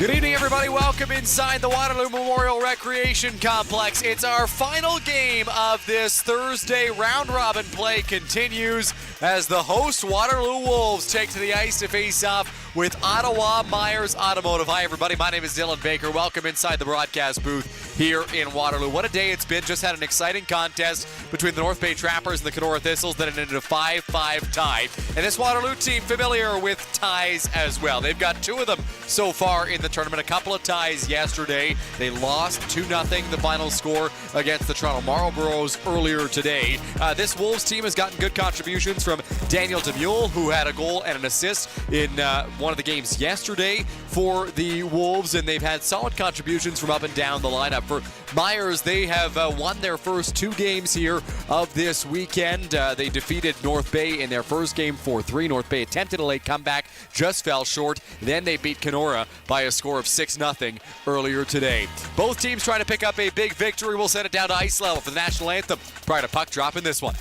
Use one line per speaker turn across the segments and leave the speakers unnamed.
Good evening, everybody. Welcome inside the Waterloo Memorial Recreation Complex. It's our final game of this Thursday. Round-robin play continues as the host Waterloo Wolves take to the ice to face off with Ottawa Myers Automotive. Hi, everybody. My name is Dylan Baker. Welcome inside the broadcast booth here in Waterloo. What a day it's been. Just had an exciting contest between the North Bay Trappers and the Kenora Thistles that ended in a 5-5 tie. And this Waterloo team familiar with ties as well. They've got two of them so far in the tournament. A couple of ties yesterday. They lost 2-0 the final score against the Toronto Marlboros earlier today. This Wolves team has gotten good contributions from Daniel DeMule, who had a goal and an assist in one of the games yesterday for the Wolves, and they've had solid contributions from up and down the lineup. For Myers, they have won their first two games here of this weekend. They defeated North Bay in their first game 4-3. North Bay attempted a late comeback, just fell short. Then they beat Kenora by a score of 6-0 earlier today. Both teams trying to pick up a big victory. We'll send it down to ice level for the national anthem prior to puck drop in this one.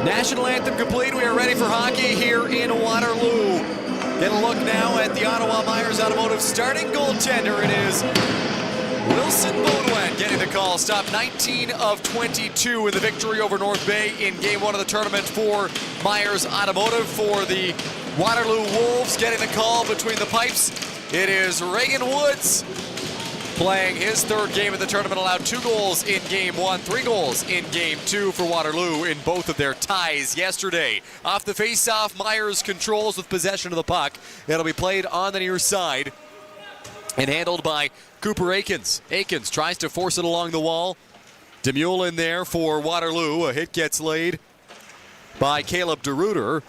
National anthem complete. We are ready for hockey here in Waterloo. Get a look now at the Ottawa Myers Automotive starting goaltender. It is Wilson Baudouin getting the call. Stop 19 of 22 in the victory over North Bay in game one of the tournament for Myers Automotive. For the Waterloo Wolves getting the call between the pipes, it is Reagan Woods playing his third game of the tournament. Allowed 2 goals in game one, 3 goals in game two for Waterloo in both of their ties yesterday. Off the face-off, Myers controls with possession of the puck. It'll be played on the near side and handled by Cooper Aikens. Aikens tries to force it along the wall. DeMule in there for Waterloo. A hit gets laid by Caleb DeRuiter.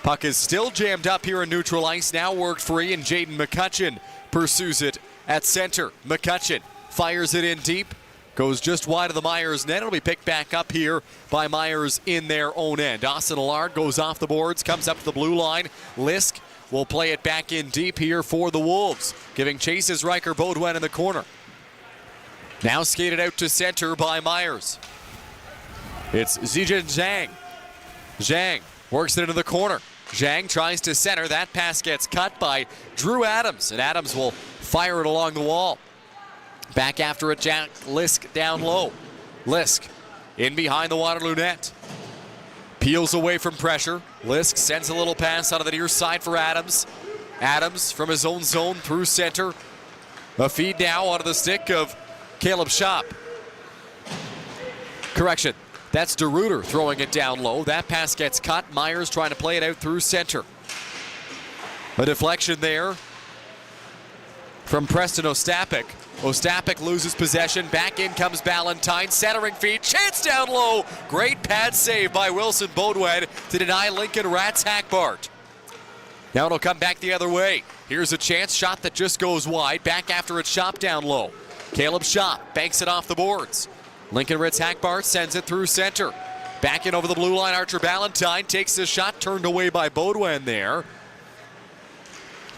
Puck is still jammed up here in neutral ice. Now worked free, and Jaden McCutcheon pursues it at center. McCutcheon fires it in deep. Goes just wide of the Myers net. It'll be picked back up here by Myers in their own end. Austin Allard goes off the boards, comes up to the blue line. Lisk will play it back in deep here for the Wolves. Giving chase is Riker Baudouin in the corner. Now skated out to center by Myers. It's Zijin Zhang. Zhang works it into the corner. Zhang tries to center. That pass gets cut by Drew Adams, and Adams will fire it along the wall. Back after it, Jack Lisk down low. Lisk in behind the Waterloo net. Peels away from pressure. Lisk sends a little pass out of the near side for Adams. Adams from his own zone through center. A feed now onto the stick of Caleb Schopp. Correction. That's DeRuiter throwing it down low. That pass gets cut. Myers trying to play it out through center. A deflection there from Preston Ostapik. Ostapik loses possession. Back in comes Ballantyne. Centering feed. Chance down low. Great pad save by Wilson Baudouin to deny Lincoln Rats Hackbart. Now it'll come back the other way. Here's a chance. Shot that just goes wide. Back after it. Schopp down low. Caleb Schopp banks it off the boards. Lincoln Ritz Hackbart sends it through center. Back in over the blue line, Archer Ballantyne takes the shot, turned away by Baudouin there.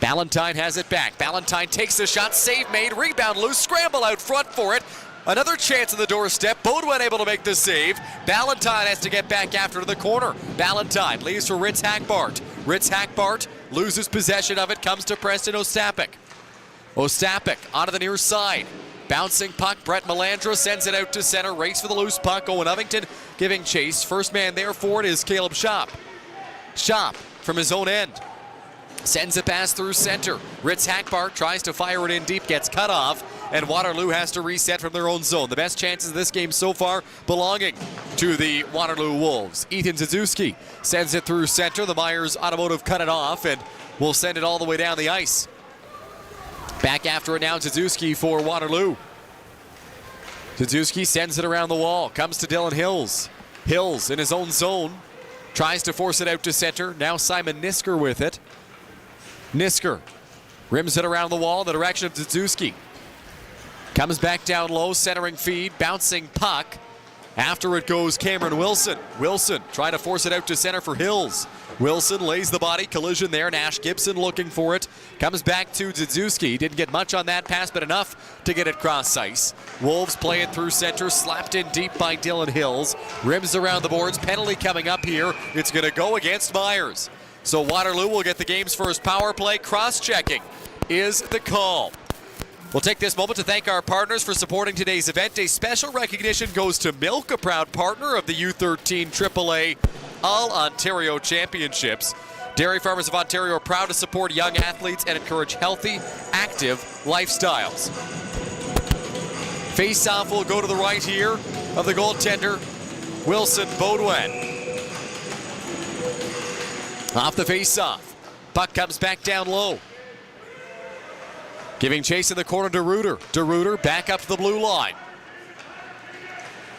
Ballantyne has it back. Ballantyne takes the shot, save made, rebound loose, scramble out front for it. Another chance on the doorstep. Baudouin able to make the save. Ballantyne has to get back after to the corner. Ballantyne leaves for Ritz Hackbart. Ritz Hackbart loses possession of it, comes to Preston Ostapik. Ostapik onto the near side. Bouncing puck, Brett Melandra sends it out to center. Race for the loose puck. Owen Ovington giving chase. First man there for it is Caleb Schopp. Schopp from his own end sends it pass through center. Ritz Hackbart tries to fire it in deep, gets cut off, and Waterloo has to reset from their own zone. The best chances of this game so far belonging to the Waterloo Wolves. Ethan Zuzewski sends it through center. The Myers Automotive cut it off and will send it all the way down the ice. Back after it now, Zuzewski for Waterloo. Zuzewski sends it around the wall, comes to Dylan Hills. Hills in his own zone, tries to force it out to center. Now Simon Nisker with it. Nisker rims it around the wall in the direction of Zuzewski. Comes back down low, centering feed, bouncing puck. After it goes Cameron Wilson. Wilson trying to force it out to center for Hills. Wilson lays the body, collision there. Nash Gibson looking for it. Comes back to Zuzewski. Didn't get much on that pass, but enough to get it cross ice. Wolves play it through center, slapped in deep by Dylan Hills. Rims around the boards, penalty coming up here. It's going to go against Myers. So Waterloo will get the game's first power play. Cross-checking is the call. We'll take this moment to thank our partners for supporting today's event. A special recognition goes to Milk, a proud partner of the U13 AAA All-Ontario Championships. Dairy Farmers of Ontario are proud to support young athletes and encourage healthy, active lifestyles. Face-off will go to the right here of the goaltender, Wilson Baudouin. Off the face-off. Puck comes back down low. Giving chase in the corner to Reuter. DeRuiter back up to the blue line.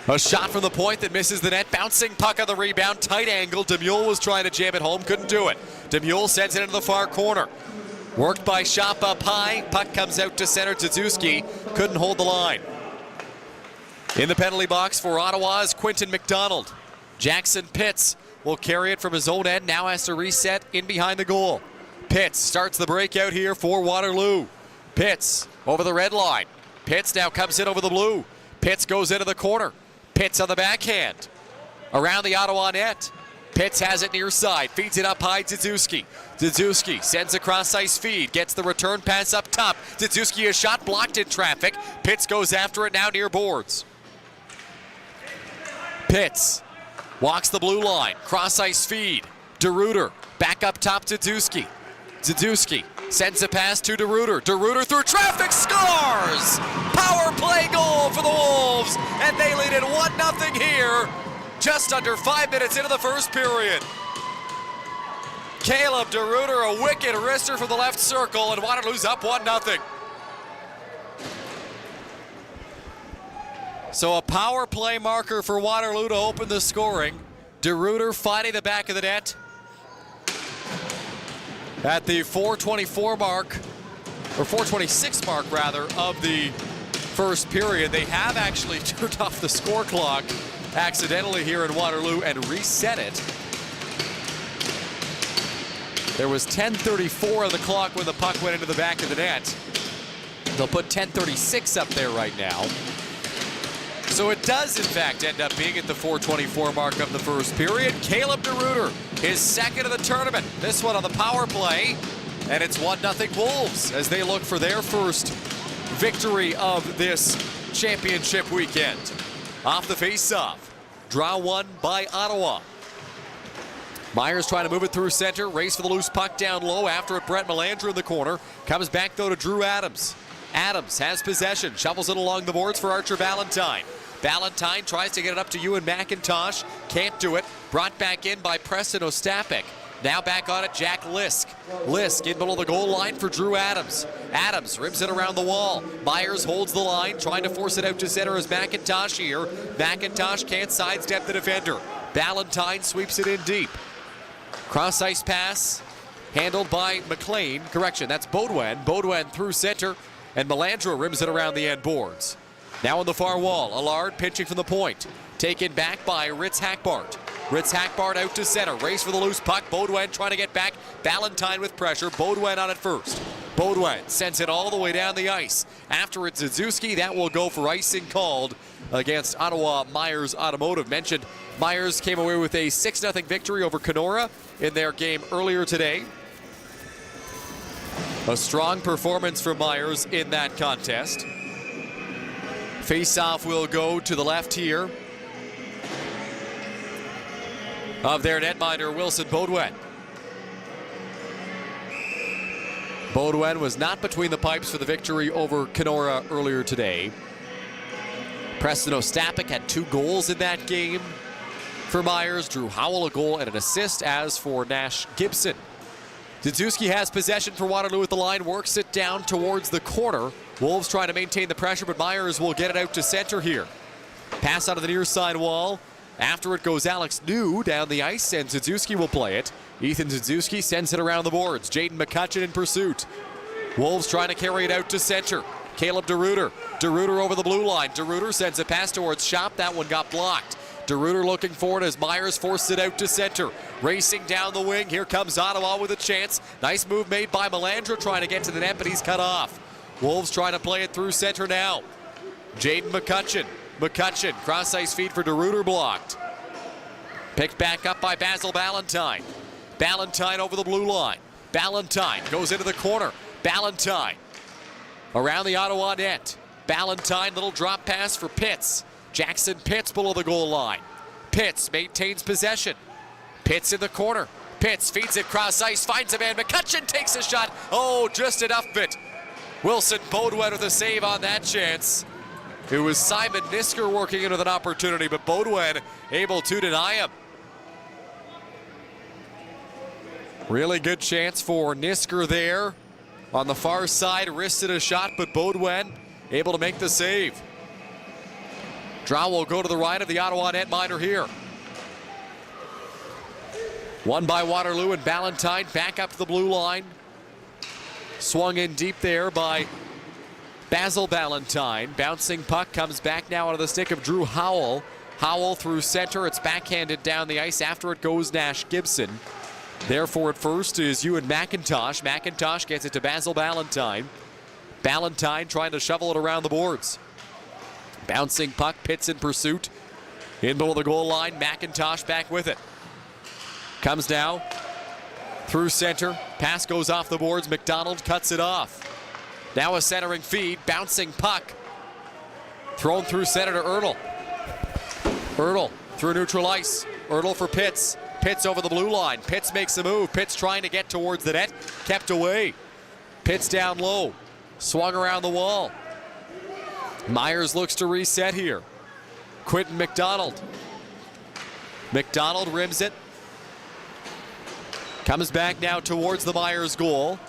A shot from the point that misses the net. Bouncing puck on the rebound. Tight angle. Demule was trying to jam it home. Couldn't do it. Demule sends it into the far corner. Worked by Schopp up high. Puck comes out to center. Zuzewski couldn't hold the line. In the penalty box for Ottawa is Quinton McDonald. Jackson Pitts will carry it from his own end. Now has to reset in behind the goal. Pitts starts the breakout here for Waterloo. Pitts over the red line. Pitts now comes in over the blue. Pitts goes into the corner. Pitts on the backhand. Around the Ottawa net. Pitts has it near side. Feeds it up high. Zuzewski. Zuzewski sends a cross-ice feed. Gets the return pass up top. Zuzewski, a shot blocked in traffic. Pitts goes after it now near boards. Pitts walks the blue line. Cross-ice feed. DeRuiter back up top to Zuzewski. Zuzewski sends a pass to DeRuiter. DeRuiter through traffic, scores! Power play goal for the Wolves, and they lead it 1-0 here, just under 5 minutes into the first period. Caleb DeRuiter, a wicked wrister from the left circle, and Waterloo's up 1-0. So a power play marker for Waterloo to open the scoring. DeRuiter fighting the back of the net. At the 4:24 mark, or 4:26 mark rather, of the first period. They have actually turned off the score clock accidentally here in Waterloo and reset it. There was 10:34 on the clock when the puck went into the back of the net. They'll put 10:36 up there right now. So it does, in fact, end up being at the 4:24 mark of the first period. Caleb DeRuiter, his second of the tournament. This one on the power play. And it's 1-0 Wolves as they look for their first victory of this championship weekend. Off the face-off. Draw one by Ottawa. Myers trying to move it through center. Race for the loose puck down low. After it, Brett Melandra in the corner. Comes back, though, to Drew Adams. Adams has possession. Shovels it along the boards for Archer Ballantyne. Ballantyne tries to get it up to Ewan McIntosh. Can't do it. Brought back in by Preston Ostapik. Now back on it, Jack Lisk. Lisk in below the goal line for Drew Adams. Adams rims it around the wall. Myers holds the line, trying to force it out to center as McIntosh here. McIntosh can't sidestep the defender. Ballantyne sweeps it in deep. Cross-ice pass handled by McLean. Correction, that's Baudouin. Baudouin through center, and Melandra rims it around the end boards. Now on the far wall, Allard pitching from the point. Taken back by Ritz Hackbart. Ritz Hackbart out to center. Race for the loose puck. Baudouin trying to get back. Valentine with pressure. Baudouin on it first. Baudouin sends it all the way down the ice. After it's Zuzewski, that will go for icing called against Ottawa Myers Automotive. Mentioned Myers came away with a 6-0 victory over Kenora in their game earlier today. A strong performance for Myers in that contest. Face-off will go to the left here of their netminder, Wilson Baudouin. Baudouin was not between the pipes for the victory over Kenora earlier today. Preston Ostapik had 2 goals in that game for Myers. Drew Howell a goal and an assist, as for Nash Gibson. Zuzewski has possession for Waterloo at the line, works it down towards the corner. Wolves trying to maintain the pressure, but Myers will get it out to center here. Pass out of the near side wall. After it goes Alex New down the ice, and Zuzewski will play it. Ethan Zuzewski sends it around the boards. Jaden McCutcheon in pursuit. Wolves trying to carry it out to center. Caleb DeRuiter. DeRuiter over the blue line. DeRuiter sends a pass towards Shop. That one got blocked. DeRuiter looking forward as Myers forced it out to center. Racing down the wing. Here comes Ottawa with a chance. Nice move made by Melandra trying to get to the net, but he's cut off. Wolves trying to play it through center now. Jaden McCutcheon. McCutcheon, cross-ice feed for DeRuiter, blocked. Picked back up by Basil Ballantyne. Ballantyne over the blue line. Ballantyne goes into the corner. Ballantyne around the Ottawa net. Ballantyne, little drop pass for Pitts. Jackson Pitts below the goal line. Pitts maintains possession. Pitts in the corner. Pitts feeds it cross-ice, finds a man. McCutcheon takes a shot. Oh, just enough of it. Wilson Baudouin with a save on that chance. It was Simon Nisker working in with an opportunity, but Baudouin able to deny him. Really good chance for Nisker there. On the far side, wristed a shot, but Baudouin able to make the save. Draw will go to the right of the Ottawa netminder here. Won by Waterloo, and Ballantyne back up to the blue line. Swung in deep there by Basil Ballantyne. Bouncing puck comes back now out of the stick of Drew Howell. Howell through center. It's backhanded down the ice. After it goes Nash Gibson. Therefore at first is Ewan McIntosh. McIntosh gets it to Basil Ballantyne. Ballantyne trying to shovel it around the boards. Bouncing puck, Pitts in pursuit. In below the goal line, McIntosh back with it. Comes now through center. Pass goes off the boards. McDonald cuts it off. Now a centering feed, bouncing puck. Thrown through center to Ertl. Ertl through neutral ice. Ertl for Pitts. Pitts over the blue line. Pitts makes a move. Pitts trying to get towards the net. Kept away. Pitts down low. Swung around the wall. Myers looks to reset here. Quinton McDonald. McDonald rims it. Comes back now towards the Myers goal.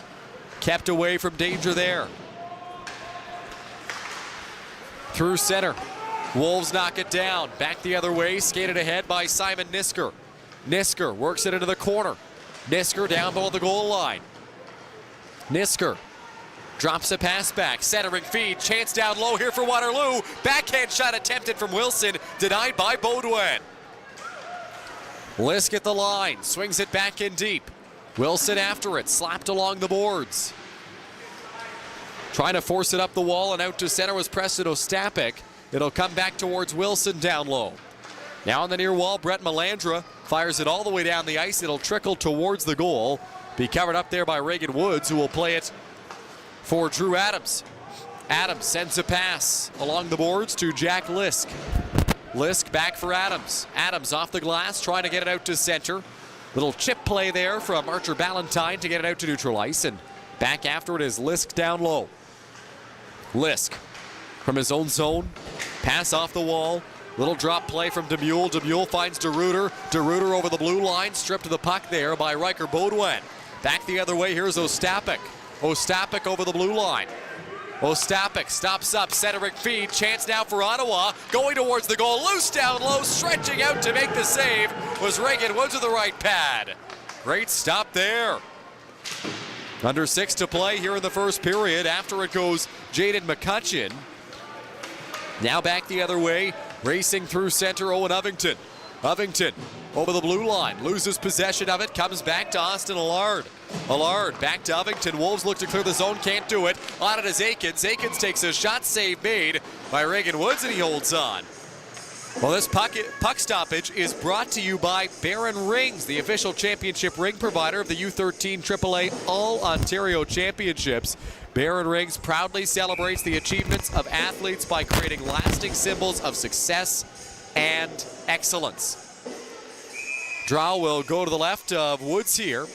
Kept away from danger there. Through center. Wolves knock it down. Back the other way. Skated ahead by Simon Nisker. Nisker works it into the corner. Nisker down below the goal line. Nisker drops a pass back. Centering feed. Chance down low here for Waterloo. Backhand shot attempted from Wilson. Denied by Baudouin. Lisk at the line. Swings it back in deep. Wilson after it. Slapped along the boards. Trying to force it up the wall and out to center was Preston Ostapik. It'll come back towards Wilson down low. Now on the near wall, Brett Melandra fires it all the way down the ice. It'll trickle towards the goal. Be covered up there by Reagan Woods, who will play it for Drew Adams. Adams sends a pass along the boards to Jack Lisk. Lisk back for Adams. Adams off the glass, trying to get it out to center. Little chip play there from Archer Ballantyne to get it out to neutral ice, and back after it is Lisk down low. Lisk from his own zone. Pass off the wall. Little drop play from Demule. Demule finds DeRuiter. DeRuiter over the blue line. Stripped of the puck there by Riker Baudouin. Back the other way. Here's Ostapik. Ostapik over the blue line. Ostapik stops up. Centering feed. Chance now for Ottawa. Going towards the goal. Loose down low. Stretching out to make the save was Reagan Woods with the right pad. Great stop there. Under 6 to play here in the first period. After it goes Jaden McCutcheon. Now back the other way. Racing through center, Owen Ovington. Ovington over the blue line, loses possession of it, comes back to Austin Allard. Allard back to Ovington. Wolves look to clear the zone, can't do it. On it is Aikens. Aikens takes a shot, save made by Reagan Woods, and he holds on. Well, this puck stoppage is brought to you by Barron Rings, the official championship ring provider of the U13 AAA All-Ontario Championships. Barron Rings proudly celebrates the achievements of athletes by creating lasting symbols of success and excellence. Draw will go to the left of Woods here.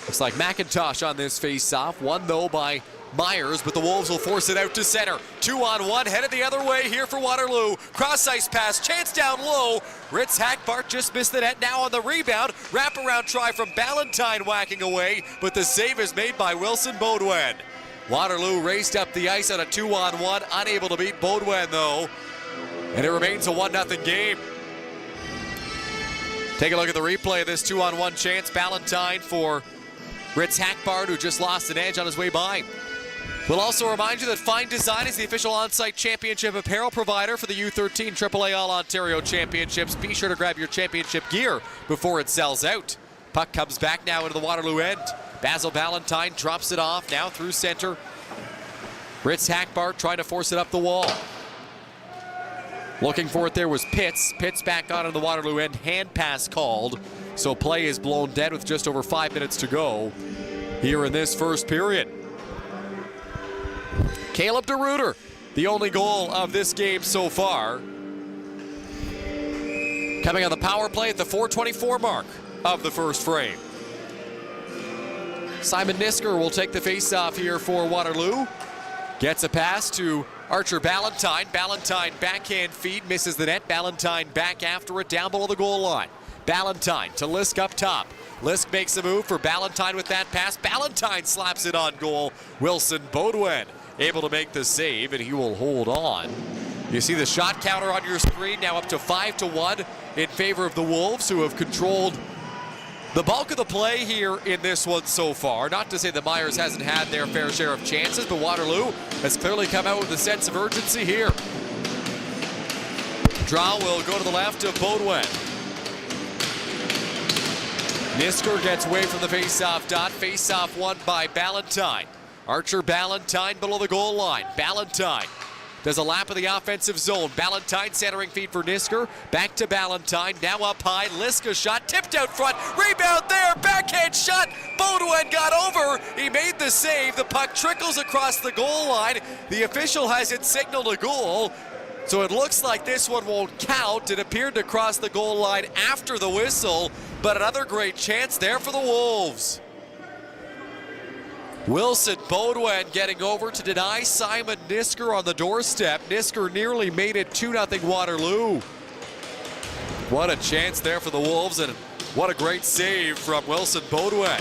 Looks like McIntosh on this face-off. Won, though, by Myers, but the Wolves will force it out to center. 2-on-1, headed the other way here for Waterloo. Cross-ice pass, chance down low. Ritz Hackbart just missed the net. Now on the rebound. Wraparound try from Ballantyne whacking away, but the save is made by Wilson Beaudoin. Waterloo raced up the ice on a 2-on-1, unable to beat Beaudoin, though. And it remains a 1-0 game. Take a look at the replay of this 2-on-1 chance. Ballantyne for Ritz Hackbart, who just lost an edge on his way by. We'll also remind you that Fine Design is the official on-site championship apparel provider for the U13 AAA All-Ontario Championships. Be sure to grab your championship gear before it sells out. Puck comes back now into the Waterloo end. Basil Ballantyne drops it off now through center. Ritz Hackbart trying to force it up the wall. Looking for it there was Pitts. Pitts back on in the Waterloo end. Hand pass called. So play is blown dead with just over 5 minutes to go here in this first period. Caleb DeRuiter, the only goal of this game so far. Coming on the power play at the 4:24 mark of the first frame. Simon Nisker will take the face-off here for Waterloo. Gets a pass to Archer Ballantyne. Ballantyne backhand feed, misses the net. Ballantyne back after it, down below the goal line. Ballantyne to Lisk up top. Lisk makes a move for Ballantyne with that pass. Ballantyne slaps it on goal. Wilson Beaudoin able to make the save, and he will hold on. You see the shot counter on your screen, now up to 5-1 in favor of the Wolves, who have controlled the bulk of the play here in this one so far. Not to say that Myers hasn't had their fair share of chances, but Waterloo has clearly come out with a sense of urgency here. Draw will go to the left of Beaudoin. Nisker gets away from the face-off dot. Face-off won by Ballantyne. Archer Ballantyne below the goal line. Ballantyne does a lap of the offensive zone. Ballantyne centering feed for Nisker. Back to Ballantyne, now up high. Liska shot, tipped out front. Rebound there, backhand shot. Beaudoin got over. He made the save. The puck trickles across the goal line. The official has it signaled a goal. So it looks like this one won't count. It appeared to cross the goal line after the whistle, but another great chance there for the Wolves. Wilson Beaudoin getting over to deny Simon Nisker on the doorstep. Nisker nearly made it 2-0 Waterloo. What a chance there for the Wolves, and what a great save from Wilson Beaudoin.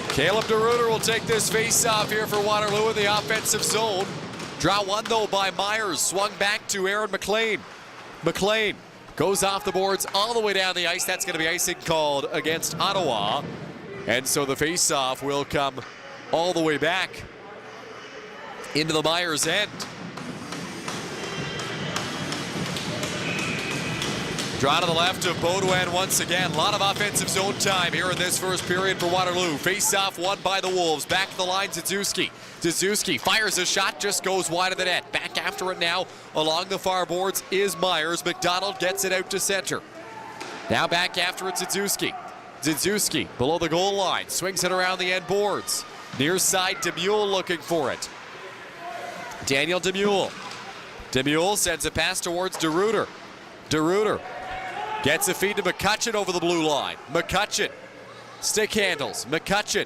Caleb DeRuiter will take this face-off here for Waterloo in the offensive zone. Draw one, though, by Myers. Swung back to Aaron McLean. McLean goes off the boards all the way down the ice. That's going to be icing called against Ottawa. And so the face-off will come all the way back into the Myers end. Draw to the left of Beaudoin once again. A lot of offensive zone time here in this first period for Waterloo. Face-off won by the Wolves. Back to the line, Zuzewski. Zuzewski fires a shot, just goes wide of the net. Back after it now along the far boards is Myers. McDonald gets it out to center. Now back after it, Zuzewski. Zuzewski below the goal line, swings it around the end boards. Near side, Demule looking for it. Daniel Demule. Demule sends a pass towards DeRuiter. DeRuiter gets a feed to McCutcheon over the blue line. McCutcheon, stick handles. McCutcheon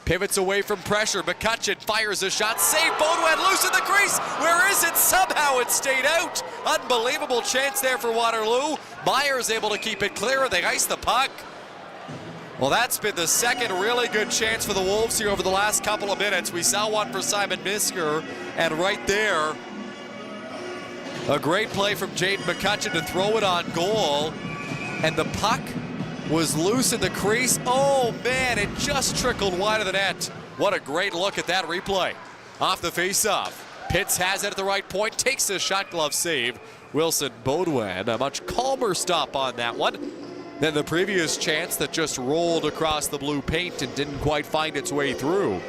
pivots away from pressure. McCutcheon fires a shot. Save. Beaudoin loose in the crease. Where is it? Somehow it stayed out. Unbelievable chance there for Waterloo. Myers able to keep it clear, and they ice the puck. Well, that's been the second really good chance for the Wolves here over the last couple of minutes. We saw one for Simon Nisker, and right there, a great play from Jaden McCutcheon to throw it on goal, and the puck was loose in the crease. Oh man, it just trickled wide of the net. What a great look at that replay. Off the face-off. Pitts has it at the right point, takes a shot glove save. Wilson Baudouin, a much calmer stop on that one than the previous chance that just rolled across the blue paint and didn't quite find its way through.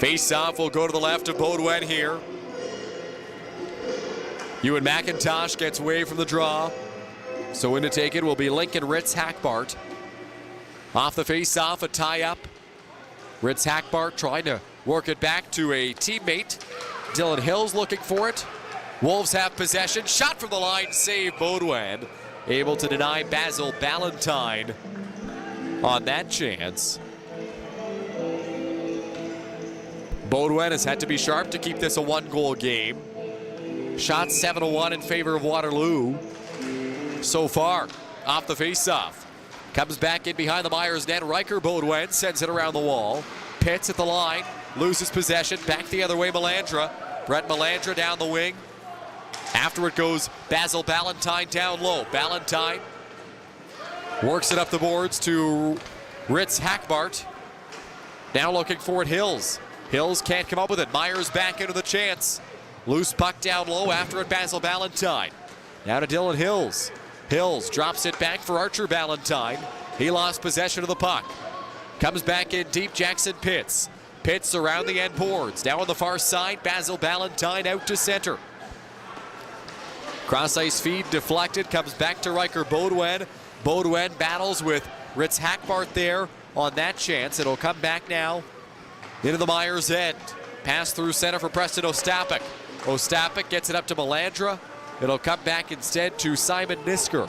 Face-off will go to the left of Baudouin here. Ewan McIntosh gets away from the draw. So in to take it will be Lincoln Ritz-Hackbart. Off the face-off, a tie-up. Ritz-Hackbart trying to work it back to a teammate. Dylan Hills looking for it. Wolves have possession. Shot from the line, save Baudouin. Able to deny Basil Ballantyne on that chance. Baudouin has had to be sharp to keep this a one-goal game. Shot 7-1 in favor of Waterloo so far. Off the face-off. Comes back in behind the Myers net. Riker Baudouin sends it around the wall. Pitts at the line. Loses possession. Back the other way, Melandra. Brett Melandra down the wing. After it goes Basil Ballantyne down low. Ballantyne works it up the boards to Ritz-Hackbart. Now looking for it, Hills. Hills can't come up with it. Myers back into the chance. Loose puck down low. After it, Basil Ballantyne. Now to Dylan Hills. Hills drops it back for Archer Ballantyne. He lost possession of the puck. Comes back in deep, Jackson Pitts. Pitts around the end boards. Now on the far side, Basil Ballantyne out to center. Cross ice feed deflected, comes back to Riker Baudouin. Baudouin battles with Ritz-Hackbart there on that chance. It'll come back now into the Myers end. Pass through center for Preston Ostapik. Ostapik gets it up to Melandra. It'll come back instead to Simon Nisker.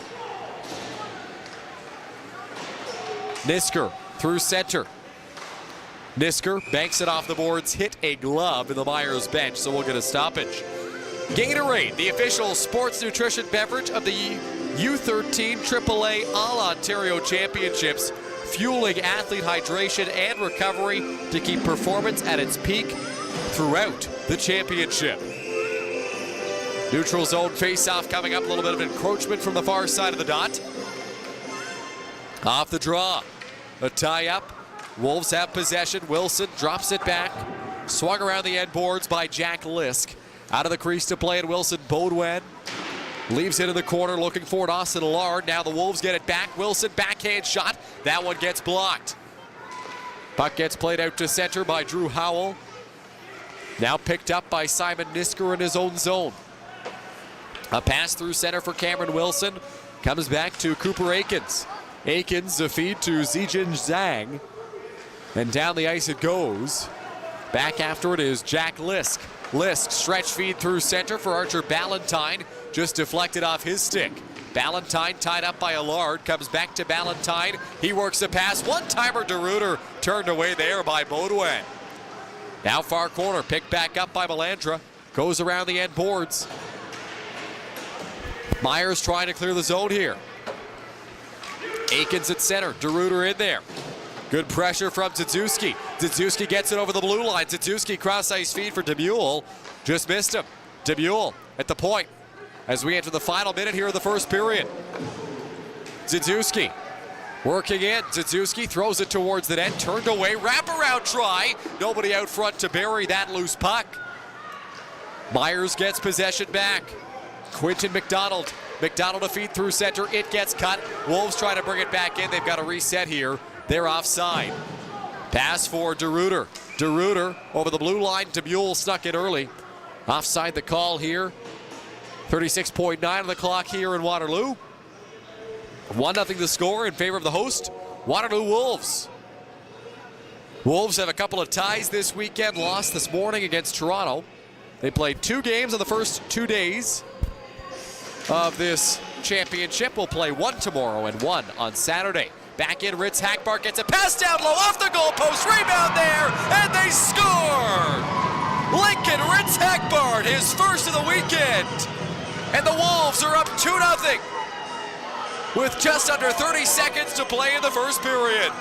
Nisker through center. Nisker banks it off the boards, hit a glove in the Myers bench, so we'll get a stoppage. Gatorade, the official sports nutrition beverage of the U13 AAA All-Ontario Championships, fueling athlete hydration and recovery to keep performance at its peak throughout the championship. Neutral zone face-off coming up, a little bit of encroachment from the far side of the dot. Off the draw, a tie-up. Wolves have possession. Wilson drops it back. Swung around the end boards by Jack Lisk. Out of the crease to play it, Wilson Baudouin. Leaves it in the corner, looking for it, Austin Allard. Now the Wolves get it back. Wilson, backhand shot. That one gets blocked. Puck gets played out to center by Drew Howell. Now picked up by Simon Nisker in his own zone. A pass through center for Cameron Wilson. Comes back to Cooper Aikens. Aikens, a feed to Zijin Zhang. And down the ice it goes. Back after it is Jack Lisk. Lisk, stretch feed through center for Archer Ballantyne. Just deflected off his stick. Ballantyne tied up by Allard. Comes back to Ballantyne. He works the pass. One-timer DeRuiter turned away there by Baudouin. Now far corner, picked back up by Melandra. Goes around the end boards. Myers trying to clear the zone here. Aikens at center. DeRuiter in there. Good pressure from Dziedziewski. Dziedziewski gets it over the blue line. Dziedziewski cross-ice feed for DeMule. Just missed him. DeMule at the point as we enter the final minute here of the first period. Dziedziewski working in. Dziedziewski throws it towards the net. Turned away. Wraparound try. Nobody out front to bury that loose puck. Myers gets possession back. Quinton McDonald. McDonald a feed through center. It gets cut. Wolves try to bring it back in. They've got to reset here. They're offside. Pass for DeRuiter. DeRuiter over the blue line. DeMule snuck it early. Offside the call here. 36.9 on the clock here in Waterloo. 1-0 the score in favor of the host, Waterloo Wolves. Wolves have a couple of ties this weekend. Lost this morning against Toronto. They played 2 games on the first 2 days of this championship. We'll play 1 tomorrow and 1 on Saturday. Back in, Ritz-Hackbart gets a pass down low off the goalpost, rebound there, and they score! Lincoln Ritz-Hackbart, his first of the weekend. And the Wolves are up 2-0 with just under 30 seconds to play in the first period.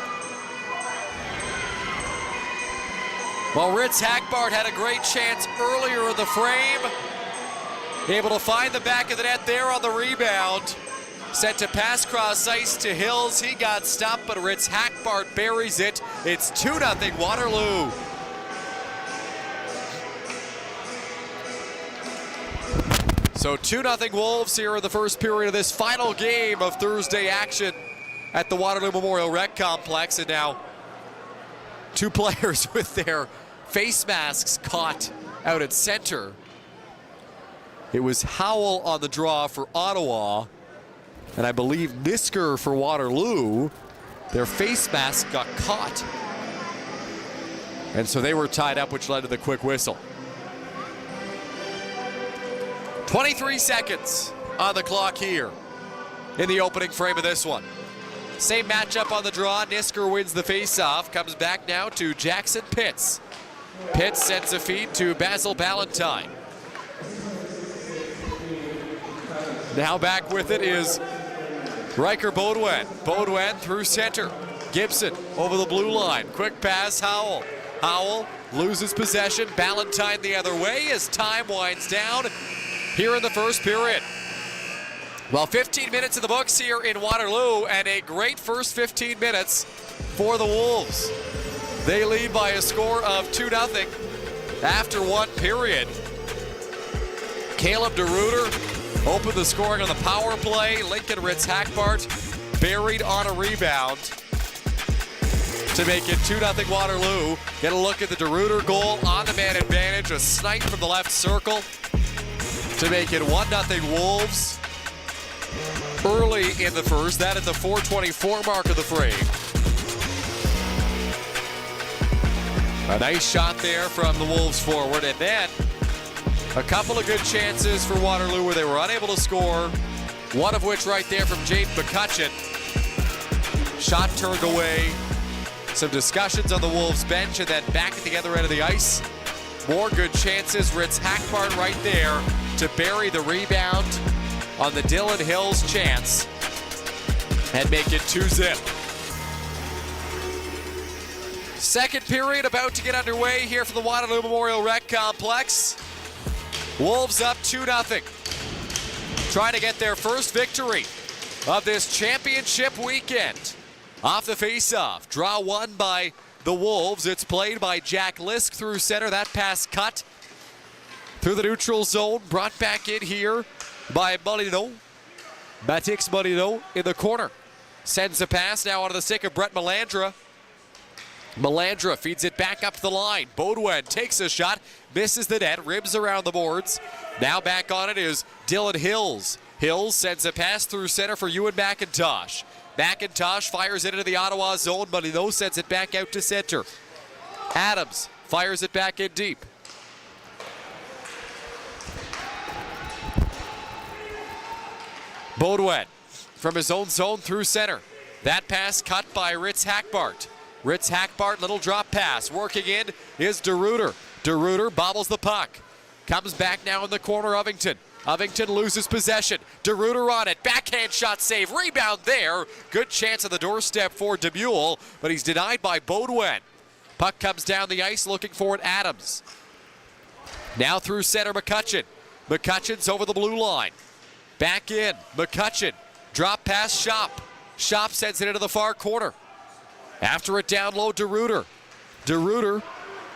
Well, Ritz-Hackbart had a great chance earlier in the frame. Able to find the back of the net there on the rebound. Sent to pass cross ice to Hills. He got stopped, but Ritz-Hackbart buries it. It's 2-0 Waterloo. So 2-0 Wolves here in the first period of this final game of Thursday action at the Waterloo Memorial Rec Complex. And now 2 players with their face masks caught out at center. It was Howell on the draw for Ottawa, and I believe Nisker for Waterloo. Their face mask got caught, and so they were tied up, which led to the quick whistle. 23 seconds on the clock here in the opening frame of this one. Same matchup on the draw. Nisker wins the face-off. Comes back now to Jackson Pitts. Pitts sends a feed to Basil Ballantyne. Now back with it is Riker Beaudoin. Beaudoin through center. Gibson over the blue line. Quick pass, Howell. Howell loses possession. Ballantyne the other way as time winds down here in the first period. Well, 15 minutes in the books here in Waterloo, and a great first 15 minutes for the Wolves. They lead by a score of 2-0 after 1 period. Caleb DeRuiter opened the scoring on the power play. Lincoln Ritz-Hackbart buried on a rebound to make it 2-0 Waterloo. Get a look at the DeRuiter goal on the man advantage. A snipe from the left circle to make it 1-0 Wolves early in the first. That at the 4:24 mark of the frame. A nice shot there from the Wolves forward, and then a couple of good chances for Waterloo where they were unable to score. One of which right there from James McCutcheon. Shot turned away. Some discussions on the Wolves bench, and then back at the other end of the ice. More good chances. Ritz-Hackbart right there to bury the rebound on the Dylan Hills chance and make it 2-0. Second period about to get underway here for the Waterloo Memorial Rec Complex. Wolves up 2-0. Trying to get their first victory of this championship weekend. Off the face-off. Draw one by the Wolves. It's played by Jack Lisk through center. That pass cut through the neutral zone. Brought back in here by Molino. Matix Molino in the corner. Sends a pass now onto the stick of Brett Melandra. Melandra feeds it back up the line. Beaudoin takes a shot, misses the net, ribs around the boards. Now back on it is Dylan Hills. Hills sends a pass through center for Ewan McIntosh. McIntosh fires it into the Ottawa zone, but he sends it back out to center. Adams fires it back in deep. Beaudoin from his own zone through center. That pass cut by Ritz-Hackbart. Ritz-Hackbart, little drop pass. Working in is DeRuiter. DeRuiter bobbles the puck. Comes back now in the corner, Ovington. Ovington loses possession. DeRuiter on it. Backhand shot save. Rebound there. Good chance on the doorstep for DeMule, but he's denied by Beaudoin. Puck comes down the ice looking for it, Adams. Now through center, McCutcheon. McCutcheon's over the blue line. Back in, McCutcheon. Drop pass, Shop. Shop sends it into the far corner. After it down low, DeRuiter. DeRuiter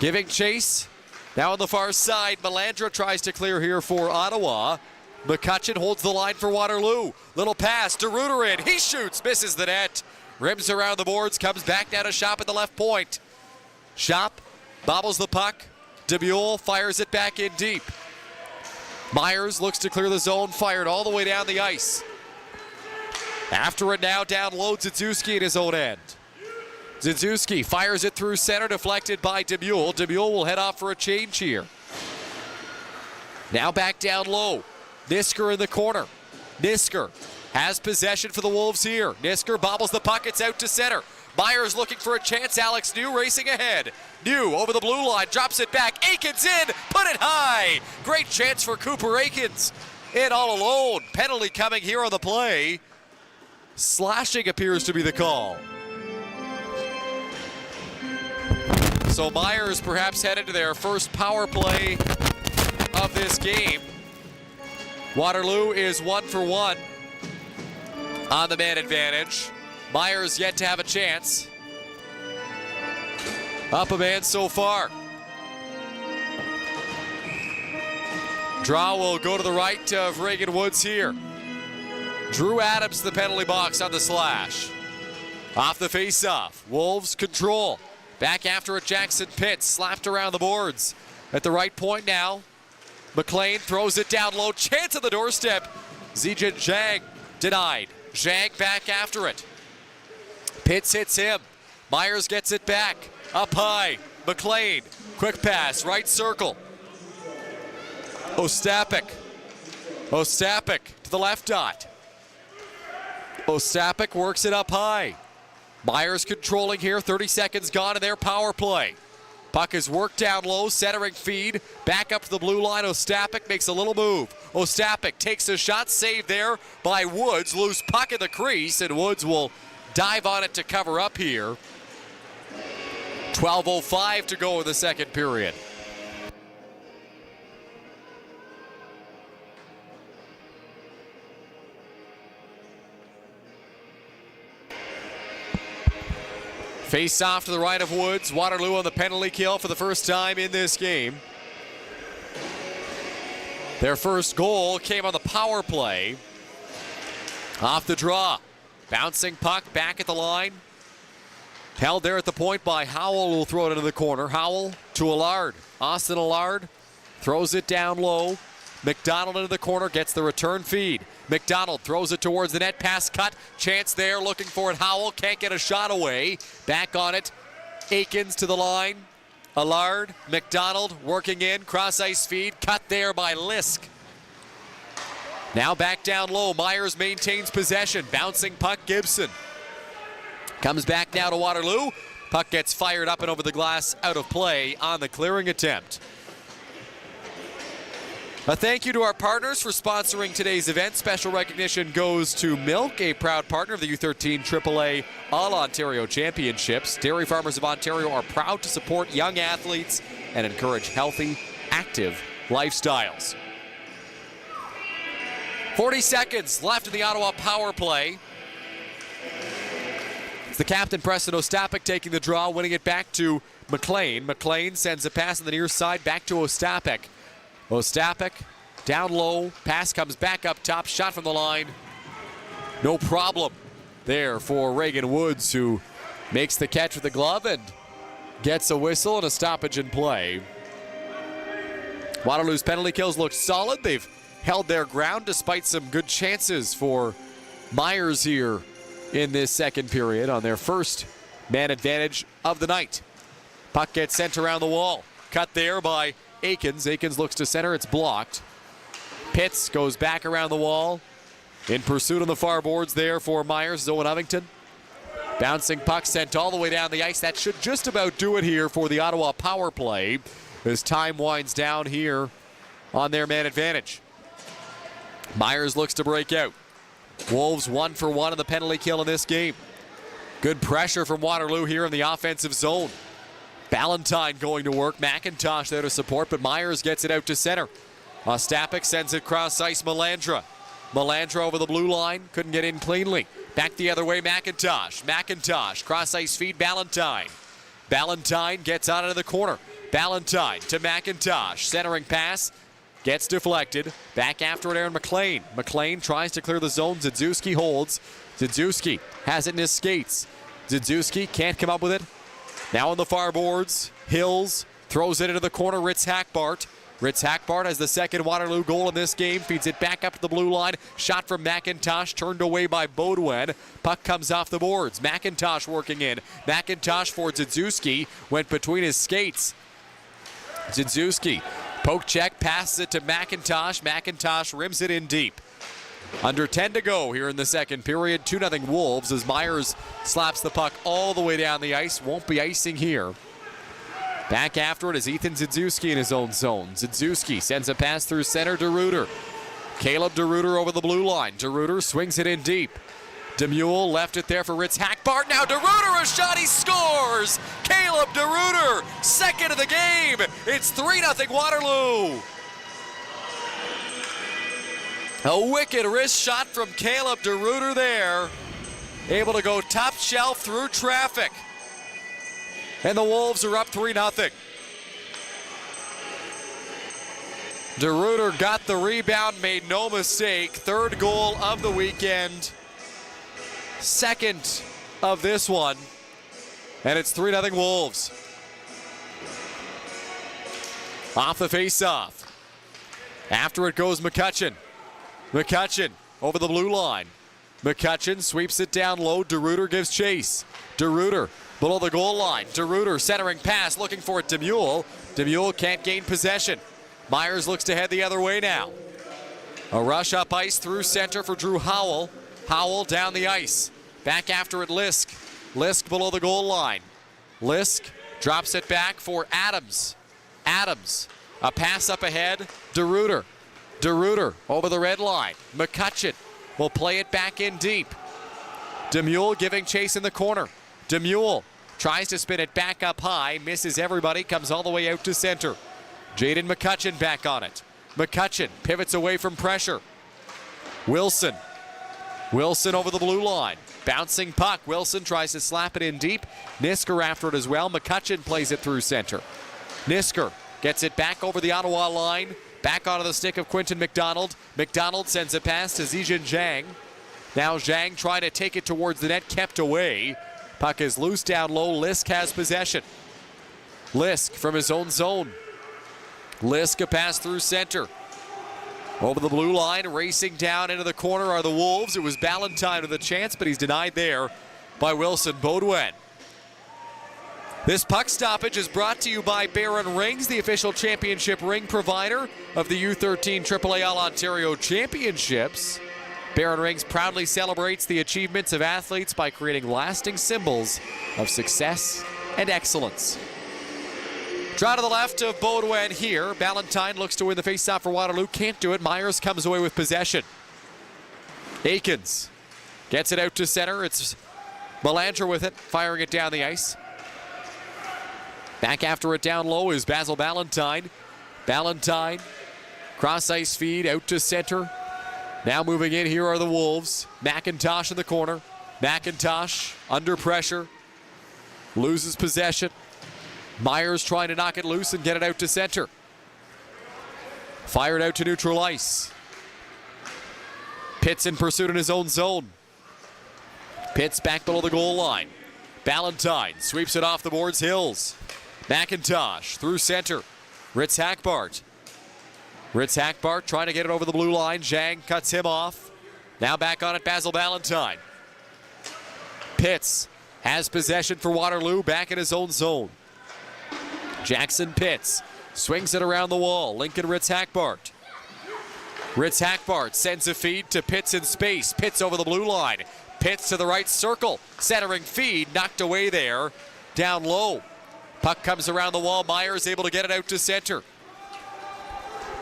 giving chase. Now on the far side, Melandra tries to clear here for Ottawa. McCutcheon holds the line for Waterloo. Little pass, DeRuiter in. He shoots, misses the net. Rims around the boards, comes back down to Shop at the left point. Shop bobbles the puck. DeMule fires it back in deep. Myers looks to clear the zone, fired all the way down the ice. After it now, down low, Dzidzewski at his own end. Dzidzewski fires it through center, deflected by DeMule. DeMule will head off for a change here. Now back down low. Nisker in the corner. Nisker has possession for the Wolves here. Nisker bobbles the puck, it's out to center. Myers looking for a chance. Alex New racing ahead. New over the blue line, drops it back. Aikens in, put it high. Great chance for Cooper Aikens. In all alone. Penalty coming here on the play. Slashing appears to be the call. So Myers perhaps headed to their first power play of this game. Waterloo is 1 for 1 on the man advantage. Myers yet to have a chance. Up a man so far. Draw will go to the right of Reagan Woods here. Drew Adams to the penalty box on the slash. Off the face-off, Wolves control. Back after it, Jackson Pitts slapped around the boards. At the right point now, McLean throws it down low. Chance at the doorstep. Zijin Zhang denied. Zhang back after it. Pitts hits him. Myers gets it back. Up high. McLean. Quick pass. Right circle. Ostapik to the left dot. Ostapik works it up high. Myers controlling here. 30 seconds gone in their power play. Puck is worked down low, centering feed. Back up to the blue line. Ostapik makes a little move. Ostapik takes a shot, saved there by Woods. Loose puck in the crease, and Woods will dive on it to cover up here. 12:05 to go in the second period. Face off to the right of Woods. Waterloo on the penalty kill for the first time in this game. Their first goal came on the power play. Off the draw. Bouncing puck back at the line. Held there at the point by Howell, will throw it into the corner. Howell to Allard. Austin Allard throws it down low. McDonald into the corner, gets the return feed. McDonald throws it towards the net, pass cut. Chance there, looking for it. Howell can't get a shot away. Back on it. Aikens to the line. Allard, McDonald working in, cross ice feed. Cut there by Lisk. Now back down low. Myers maintains possession. Bouncing puck, Gibson. Comes back now to Waterloo. Puck gets fired up and over the glass, out of play on the clearing attempt. A thank you to our partners for sponsoring today's event. Special recognition goes to Milk, a proud partner of the U13 AAA All-Ontario Championships. Dairy Farmers of Ontario are proud to support young athletes and encourage healthy, active lifestyles. 40 seconds left in the Ottawa power play. It's the captain, Preston Ostapik, taking the draw, winning it back to McLean. McLean sends a pass on the near side back to Ostapik. Ostapik down low, pass comes back up top, shot from the line. No problem there for Reagan Woods, who makes the catch with the glove and gets a whistle and a stoppage in play. Waterloo's penalty kills look solid. They've held their ground despite some good chances for Myers here in this second period on their first man advantage of the night. Puck gets sent around the wall. Cut there by Aikens. Aikens looks to center. It's blocked. Pitts goes back around the wall. In pursuit on the far boards there for Myers. Owen Ovington. Bouncing puck sent all the way down the ice. That should just about do it here for the Ottawa power play as time winds down here on their man advantage. Myers looks to break out. Wolves 1 for 1 in the penalty kill in this game. Good pressure from Waterloo here in the offensive zone. Ballantyne going to work. McIntosh there to support, but Myers gets it out to center. Ostapik sends it cross ice. Melandra over the blue line. Couldn't get in cleanly. Back the other way, McIntosh cross ice feed. Ballantyne gets out into the corner. Ballantyne to McIntosh. Centering pass. Gets deflected. Back after it, Aaron McLean. McLean tries to clear the zone. Dzidzewski holds. Dzidzewski has it in his skates. Dzidzewski can't come up with it. Now on the far boards, Hills throws it into the corner. Ritz Hackbart has the second Waterloo goal in this game. Feeds it back up to the blue line. Shot from McIntosh, turned away by Baudouin. Puck comes off the boards. McIntosh working in. McIntosh for Dzidzewski. Went between his skates. Dzidzewski, poke check, passes it to McIntosh. McIntosh rims it in deep. Under 10 to go here in the second period. 2-0 Wolves as Myers slaps the puck all the way down the ice. Won't be icing here. Back after it is Ethan Dzidzewski in his own zone. Dzidzewski sends a pass through center to Reuter. Caleb DeRuyter over the blue line. DeRuyter swings it in deep. DeMule left it there for Ritz Hackbart. Now DeRuyter, a shot, he scores! Caleb DeRuyter, second of the game. It's 3-0 Waterloo. A wicked wrist shot from Caleb DeRuyter there. Able to go top shelf through traffic. And the Wolves are up 3-0. DeRuyter got the rebound, made no mistake. Third goal of the weekend. Second of this one. And it's 3-0 Wolves. Off the face-off. After it goes McCutcheon. McCutcheon over the blue line. McCutcheon sweeps it down low. DeRuyter gives chase. DeRuyter below the goal line. DeRuyter centering pass, looking for it. Demule. Demule can't gain possession. Myers looks to head the other way now. A rush up ice through center for Drew Howell. Howell down the ice. Back after it, Lisk. Lisk below the goal line. Lisk drops it back for Adams. Adams, a pass up ahead. DeRuyter. DeRuyter over the red line. McCutcheon will play it back in deep. Demule giving chase in the corner. Demule tries to spin it back up high, misses everybody, comes all the way out to center. Jaden McCutcheon back on it. McCutcheon pivots away from pressure. Wilson. Wilson over the blue line. Bouncing puck. Wilson tries to slap it in deep. Nisker after it as well. McCutcheon plays it through center. Nisker gets it back over the Ottawa line. Back onto the stick of Quinton McDonald. McDonald sends it past to Zijin Zhang. Now Zhang trying to take it towards the net, kept away. Puck is loose down low. Lisk has possession. Lisk from his own zone. Lisk a pass through center. Over the blue line, racing down into the corner are the Wolves. It was Ballantyne with a chance, but he's denied there by Wilson Beaudoin. This puck stoppage is brought to you by Barron Rings, the official championship ring provider of the U13 AAA All-Ontario Championships. Barron Rings proudly celebrates the achievements of athletes by creating lasting symbols of success and excellence. Draw to the left of Beaudoin here. Ballantyne looks to win the faceoff for Waterloo. Can't do it. Myers comes away with possession. Aikens gets it out to center. It's Belanger with it, firing it down the ice. Back after it down low is Basil Ballantyne. Ballantyne, cross ice feed out to center. Now moving in here are the Wolves. McIntosh in the corner. McIntosh under pressure. Loses possession. Myers trying to knock it loose and get it out to center. Fired out to neutral ice. Pitts in pursuit in his own zone. Pitts back below the goal line. Ballantyne sweeps it off the boards. Hills. McIntosh through center. Ritz Hackbart. Ritz Hackbart trying to get it over the blue line. Zhang cuts him off. Now back on it, Basil Ballantyne. Pitts has possession for Waterloo, back in his own zone. Jackson Pitts swings it around the wall. Lincoln Ritz Hackbart. Ritz Hackbart sends a feed to Pitts in space. Pitts over the blue line. Pitts to the right circle. Centering feed, knocked away there. Down low. Puck comes around the wall. Myers able to get it out to center.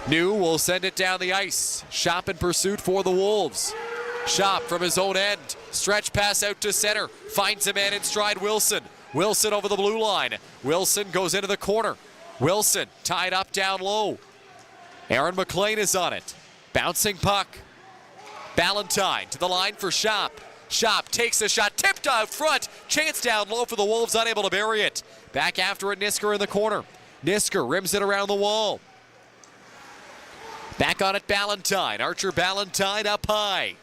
New will send it down the ice. Shop in pursuit for the Wolves. Shop from his own end. Stretch pass out to center. Finds a man in stride, Wilson. Wilson over the blue line. Wilson goes into the corner. Wilson tied up down low. Aaron McLean is on it. Bouncing puck. Ballantyne to the line for Shop. Shop takes a shot, tipped out front. Chance down low for the Wolves, unable to bury it. Back after it, Nisker in the corner. Nisker rims it around the wall. Back on it, Ballantyne. Archer Ballantyne up high.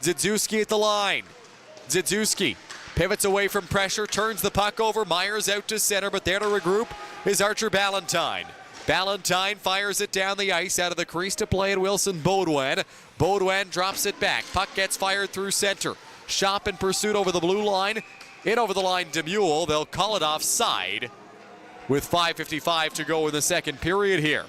Dzidzewski at the line. Dzidzewski pivots away from pressure, turns the puck over. Myers out to center, but there to regroup is Archer Ballantyne. Ballantyne fires it down the ice out of the crease to play it Wilson Beaudoin. Beaudoin drops it back. Puck gets fired through center. Shop in pursuit over the blue line. In over the line, Demule. They'll call it offside with 5:55 to go in the second period here.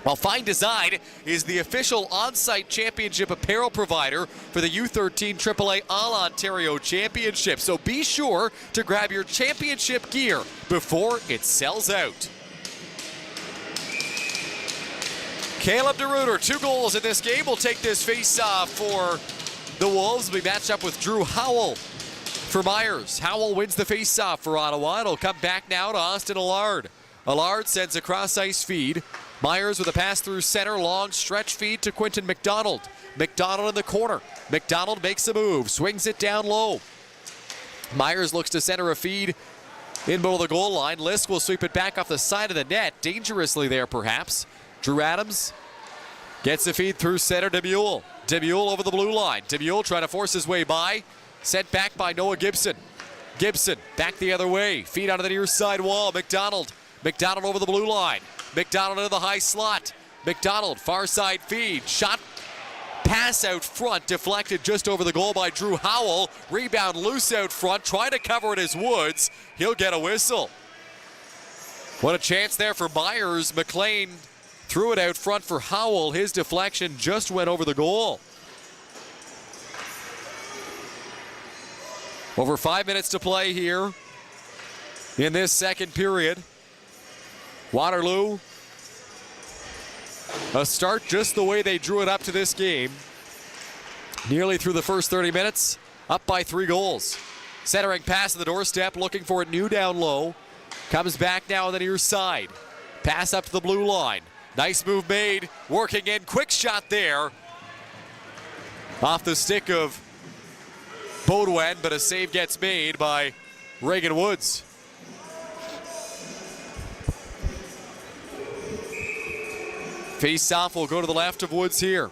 Well, Fine Design is the official on-site championship apparel provider for the U13 AAA All-Ontario Championships. So be sure to grab your championship gear before it sells out. Caleb DeRuyter, 2 goals in this game. Will take this face-off for the Wolves. Will be matched up with Drew Howell for Myers. Howell wins the face-off for Ottawa. It'll come back now to Austin Allard. Allard sends a cross-ice feed. Myers with a pass through center, long stretch feed to Quinton McDonald. McDonald in the corner. McDonald makes a move, swings it down low. Myers looks to center a feed in below the goal line. Lisk will sweep it back off the side of the net, dangerously there perhaps. Drew Adams gets the feed through center to Mule. DeMule over the blue line. DeMule trying to force his way by. Sent back by Noah Gibson. Gibson back the other way. Feed onto the near side wall. McDonald. McDonald over the blue line. McDonald into the high slot. McDonald, far side feed. Shot, pass out front. Deflected just over the goal by Drew Howell. Rebound loose out front. Trying to cover it is Woods. He'll get a whistle. What a chance there for Myers. McLean threw it out front for Howell. His deflection just went over the goal. Over 5 minutes to play here in this second period. Waterloo, a start just the way they drew it up to this game. Nearly through the first 30 minutes, up by 3 goals. Centering pass to the doorstep, looking for it new down low. Comes back now on the near side. Pass up to the blue line. Nice move made, working in, quick shot there. Off the stick of Baudouin, but a save gets made by Reagan Woods. Face-off will go to the left of Woods here.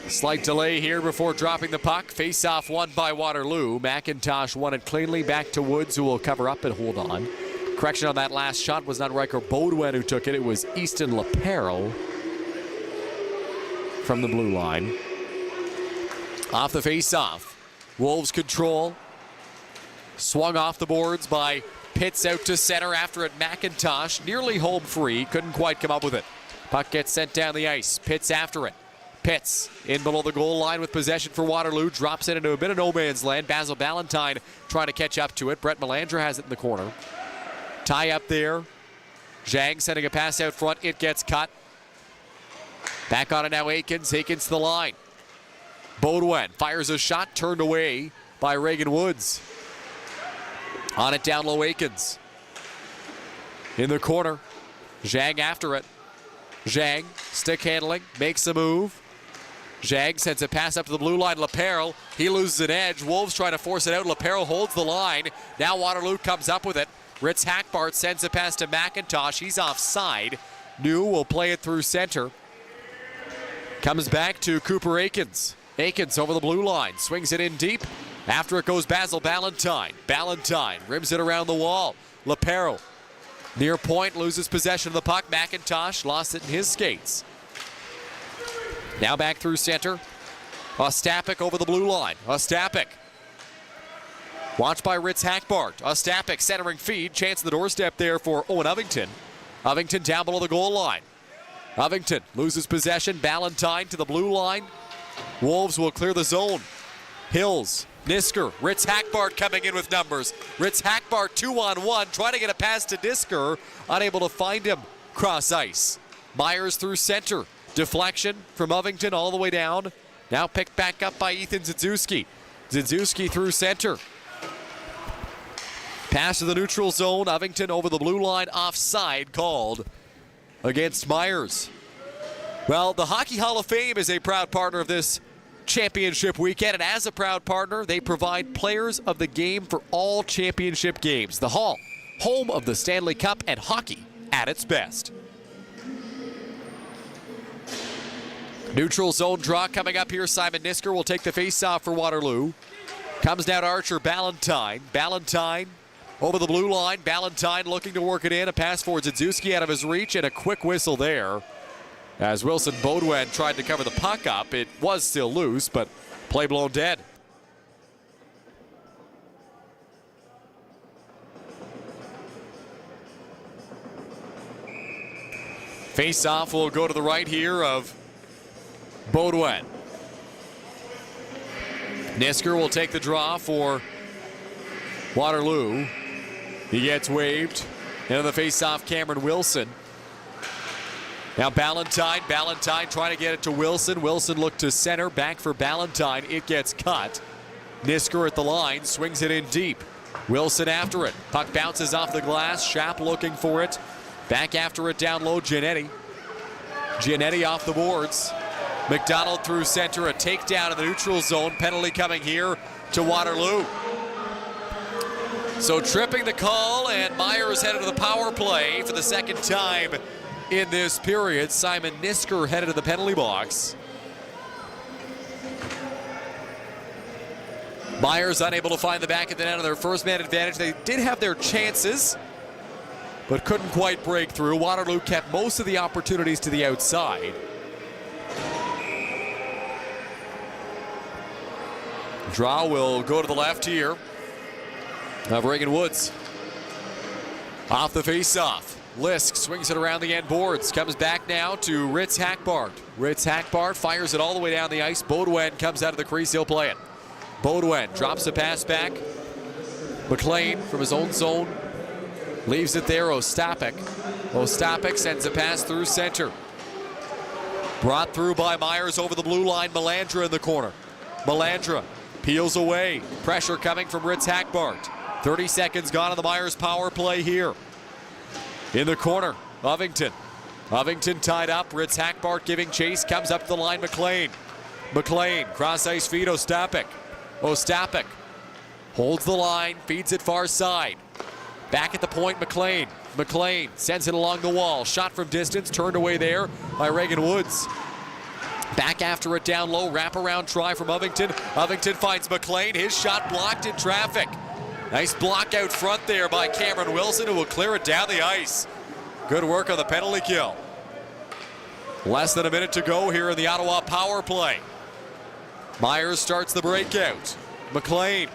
Slight delay here before dropping the puck. Face-off won by Waterloo. McIntosh won it cleanly. Back to Woods, who will cover up and hold on. Correction on that last shot was not Riker Baudouin who took it. It was Easton Laperle from the blue line. Off the face-off. Wolves control. Swung off the boards by Pitts out to center after it. McIntosh nearly home free. Couldn't quite come up with it. Puck gets sent down the ice. Pitts after it. Pitts in below the goal line with possession for Waterloo. Drops it into a bit of no man's land. Basil Ballantyne trying to catch up to it. Brett Melanger has it in the corner. Tie up there. Zhang sending a pass out front. It gets cut. Back on it now, Aikens. Aikens to the line. Baudouin fires a shot, turned away by Reagan Woods. On it down low, Aikens. In the corner. Zhang after it. Zhang, stick handling, makes a move. Zhang sends a pass up to the blue line. Laperle, he loses an edge. Wolves trying to force it out. Laperle holds the line. Now Waterloo comes up with it. Ritz Hackbart sends a pass to McIntosh. He's offside. New will play it through center. Comes back to Cooper Aikens. Aikens over the blue line. Swings it in deep. After it goes Basil Ballantyne. Ballantyne rims it around the wall. Laperle near point, loses possession of the puck. McIntosh lost it in his skates. Now back through center. Ostapik over the blue line. Ostapik. Watched by Ritz Hackbart. Ostapik centering feed. Chance at the doorstep there for Owen Ovington. Ovington down below the goal line. Ovington loses possession. Ballantyne to the blue line. Wolves will clear the zone. Hills, Nisker, Ritz Hackbart coming in with numbers. Ritz Hackbart 2-on-1, trying to get a pass to Nisker. Unable to find him cross ice. Myers through center. Deflection from Ovington all the way down. Now picked back up by Ethan Zdziuski. Zdziuski through center. Pass to the neutral zone. Ovington over the blue line. Offside called against Myers. Well, the Hockey Hall of Fame is a proud partner of this championship weekend, and as a proud partner, they provide players of the game for all championship games. The Hall, home of the Stanley Cup and hockey at its best. Neutral zone draw coming up here. Simon Nisker will take the face-off for Waterloo. Comes down to Archer Ballantyne. Ballantyne over the blue line. Ballantyne looking to work it in. A pass for Zdziuski out of his reach, and a quick whistle there. As Wilson Baudouin tried to cover the puck up, it was still loose, but play blown dead. Face-off will go to the right here of Baudouin. Nisker will take the draw for Waterloo. He gets waved. Into the face-off, Cameron Wilson. Now Ballantyne trying to get it to Wilson. Wilson looked to center, back for Ballantyne. It gets cut. Nisker at the line, swings it in deep. Wilson after it. Puck bounces off the glass. Schaap looking for it. Back after it down low, Giannetti. Giannetti off the boards. McDonald through center, a takedown in the neutral zone. Penalty coming here to Waterloo. So tripping the call, and Myers headed to the power play for the second time in this period. Simon Nisker headed to the penalty box. Myers unable to find the back of the net on their first man advantage. They did have their chances, but couldn't quite break through. Waterloo kept most of the opportunities to the outside. Draw will go to the left here of Reagan Woods. Off the face-off. Lisk swings it around the end boards. Comes back now to Ritz Hackbart. Ritz Hackbart fires it all the way down the ice. Baudouin comes out of the crease. He'll play it. Baudouin drops a pass back. McLean from his own zone leaves it there. Ostapik. Ostapik sends a pass through center. Brought through by Myers over the blue line. Melandra in the corner. Melandra peels away. Pressure coming from Ritz Hackbart. 30 seconds gone on the Myers power play here. In the corner, Ovington. Ovington tied up. Ritz Hackbart giving chase. Comes up to the line. McLean. McLean, cross ice feed. Ostapik. Ostapik holds the line, feeds it far side. Back at the point, McLean. McLean sends it along the wall. Shot from distance, turned away there by Reagan Woods. Back after it down low, wraparound try from Ovington. Ovington finds McLean. His shot blocked in traffic. Nice block out front there by Cameron Wilson, who will clear it down the ice. Good work on the penalty kill. Less than a minute to go here in the Ottawa power play. Myers starts the breakout. McLean.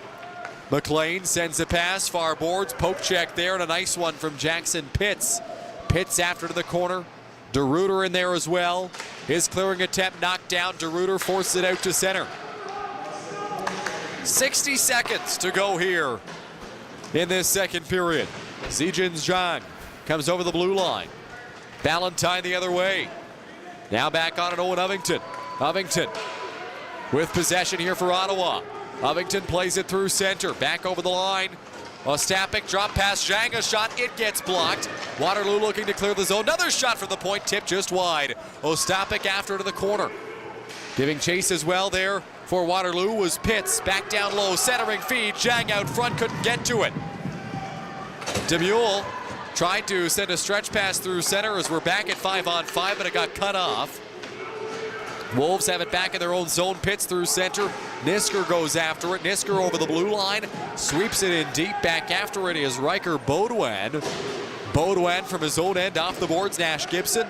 McLean sends a pass, far boards, poke check there, and a nice one from Jackson Pitts. Pitts after to the corner. DeRuiter in there as well. His clearing attempt knocked down. DeRuiter forces it out to center. 60 seconds to go here in this second period. Zijin Zhang comes over the blue line. Ballantyne the other way. Now back on it, Owen Ovington. Ovington with possession here for Ottawa. Ovington plays it through center. Back over the line. Ostapik drop pass. Zhang a shot. It gets blocked. Waterloo looking to clear the zone. Another shot from the point. Tip just wide. Ostapik after to the corner. Giving chase as well there for Waterloo was Pitts. Back down low. Centering feed. Zhang out front. Couldn't get to it. Demule tried to send a stretch pass through center as we're back at 5-on-5, but it got cut off. Wolves have it back in their own zone. Pitts through center. Nisker goes after it. Nisker over the blue line. Sweeps it in deep. Back after it is Riker Baudouin. Baudouin from his own end off the boards. Nash Gibson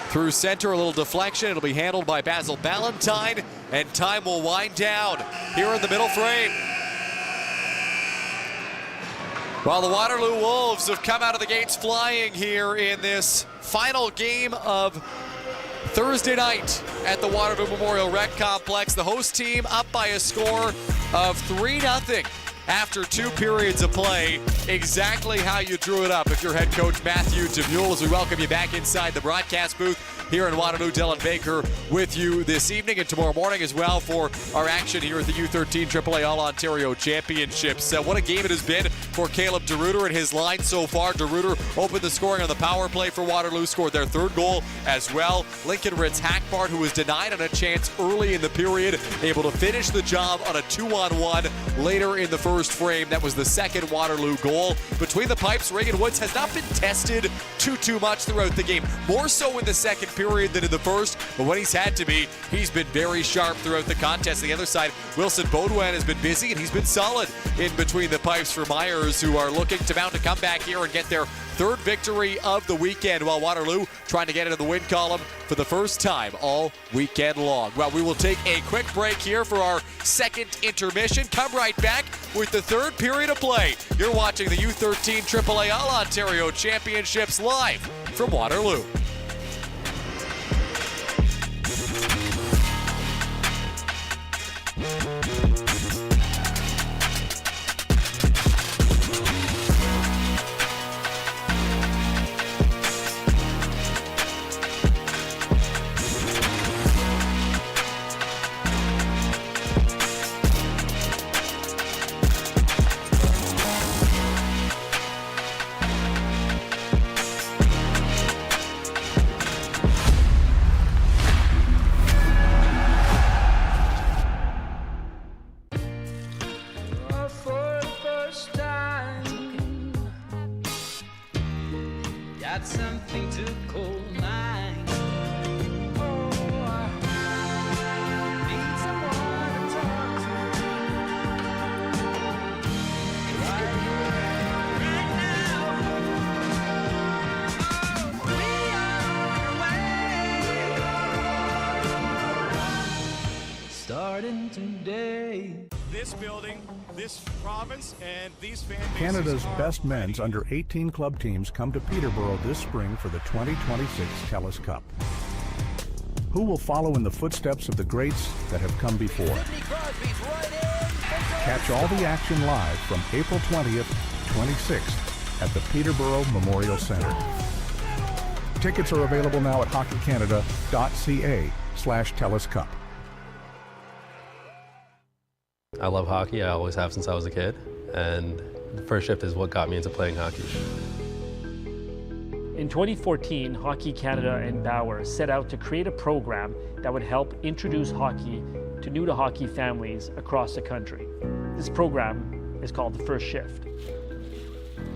through center. A little deflection. It'll be handled by Basil Ballantyne. And time will wind down here in the middle frame. While the Waterloo Wolves have come out of the gates flying here in this final game of Thursday night at the Waterloo Memorial Rec Complex. The host team up by a score of 3-0 after 2 periods of play. Exactly how you drew it up if you're head coach Matthew Demule, as we welcome you back inside the broadcast booth here in Waterloo. Dylan Baker with you this evening and tomorrow morning as well for our action here at the U13 AAA All-Ontario Championships. What a game it has been for Caleb DeRuiter and his line so far. DeRuiter opened the scoring on the power play for Waterloo, scored their 3rd goal as well. Lincoln Ritz Hackbart, who was denied on a chance early in the period, able to finish the job on a 2-on-1 later in the first frame. That was the 2nd Waterloo goal. Between the pipes, Reagan Woods has not been tested too much throughout the game. More so in the second period than in the first, but when he's had to be, he's been very sharp throughout the contest. On the other side, Wilson Baudouin has been busy, and he's been solid in between the pipes for Myers, who are looking to mount a comeback here and get their 3rd victory of the weekend, while Waterloo trying to get into the win column for the first time all weekend long. Well, we will take a quick break here for our 2nd intermission. Come right back with the 3rd period of play. You're watching the U13 AAA All-Ontario Championships live from Waterloo.
got something to call mine. Oh, I need someone to talk to. Right now. Oh, we are on our way. Starting today.
This building, this province, and these fan bases.
Canada's best men's under 18 club teams come to Peterborough this spring for the 2026 TELUS Cup. Who will follow in the footsteps of the greats that have come before? Catch all the action live from April 20th to 26th at the Peterborough Memorial Centre. Tickets are available now at hockeycanada.ca/TELUS Cup.
I love hockey. I always have since I was a kid, and the first shift is what got me into playing hockey.
In 2014, Hockey Canada and Bauer set out to create a program that would help introduce hockey to new-to-hockey families across the country. This program is called the First Shift.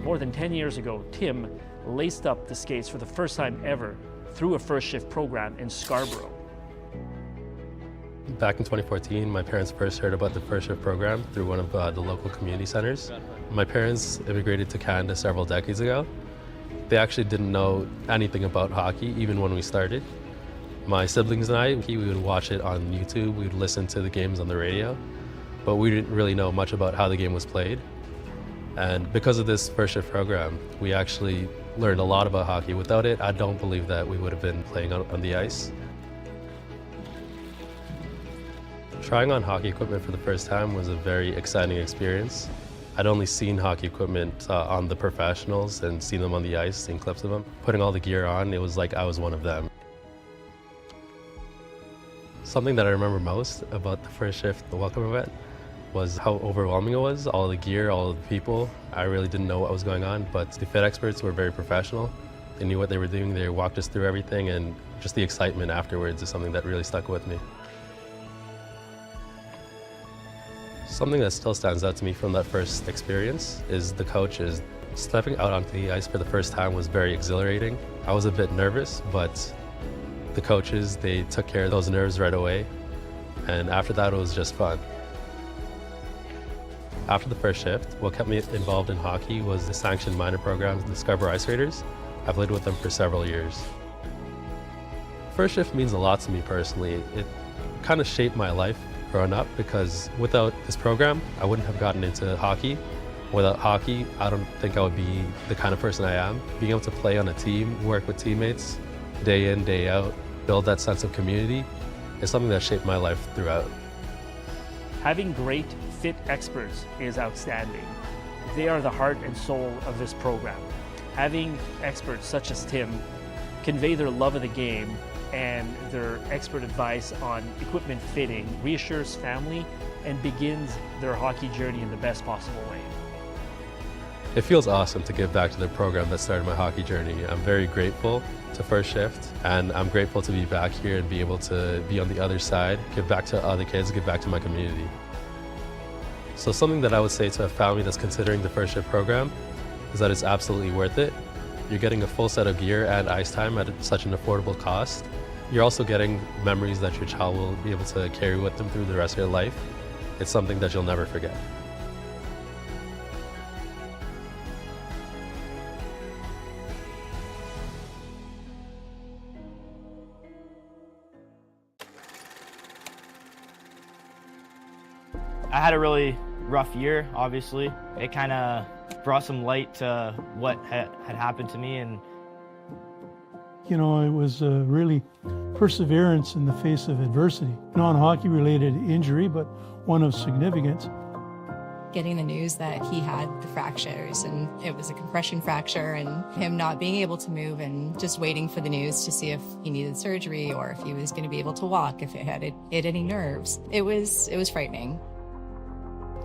More than 10 years ago, Tim laced up the skates for the first time ever through a First Shift program in Scarborough.
Back in 2014, my parents first heard about the First Shift program through one of the local community centers. My parents immigrated to Canada several decades ago. They actually didn't know anything about hockey, even when we started. My siblings and I, we would watch it on YouTube, we would listen to the games on the radio, but we didn't really know much about how the game was played. And because of this First Shift program, we actually learned a lot about hockey. Without it, I don't believe that we would have been playing on the ice. Trying on hockey equipment for the first time was a very exciting experience. I'd only seen hockey equipment on the professionals and seen them on the ice, seen clips of them. Putting all the gear on, it was like I was one of them. Something that I remember most about the First Shift, the welcome event, was how overwhelming it was. All the gear, all the people. I really didn't know what was going on, but the fit experts were very professional. They knew what they were doing. They walked us through everything, and just the excitement afterwards is something that really stuck with me. Something that still stands out to me from that first experience is the coaches. Stepping out onto the ice for the first time was very exhilarating. I was a bit nervous, but the coaches, they took care of those nerves right away. And after that, it was just fun. After the First Shift, what kept me involved in hockey was the sanctioned minor programs, the Scarborough Ice Raiders. I played with them for several years. First Shift means a lot to me personally. It kind of shaped my life growing up, because without this program, I wouldn't have gotten into hockey. Without hockey, I don't think I would be the kind of person I am. Being able to play on a team, work with teammates, day in, day out, build that sense of community is something that shaped my life throughout.
Having great fit experts is outstanding. They are the heart and soul of this program. Having experts such as Tim convey their love of the game and their expert advice on equipment fitting reassures family and begins their hockey journey in the best possible way.
It feels awesome to give back to the program that started my hockey journey. I'm very grateful to First Shift, and I'm grateful to be back here and be able to be on the other side, give back to other kids, give back to my community. So something that I would say to a family that's considering the First Shift program is that it's absolutely worth it. You're getting a full set of gear and ice time at such an affordable cost. You're also getting memories that your child will be able to carry with them through the rest of their life. It's something that you'll never forget.
I had a really rough year, obviously. It kind of brought some light to what had happened to me. And
you know, it was really perseverance in the face of adversity. Non-hockey related injury, but one of significance.
Getting the news that he had the fractures, and it was a compression fracture, and him not being able to move, and just waiting for the news to see if he needed surgery or if he was going to be able to walk, if it had hit any nerves. It was frightening.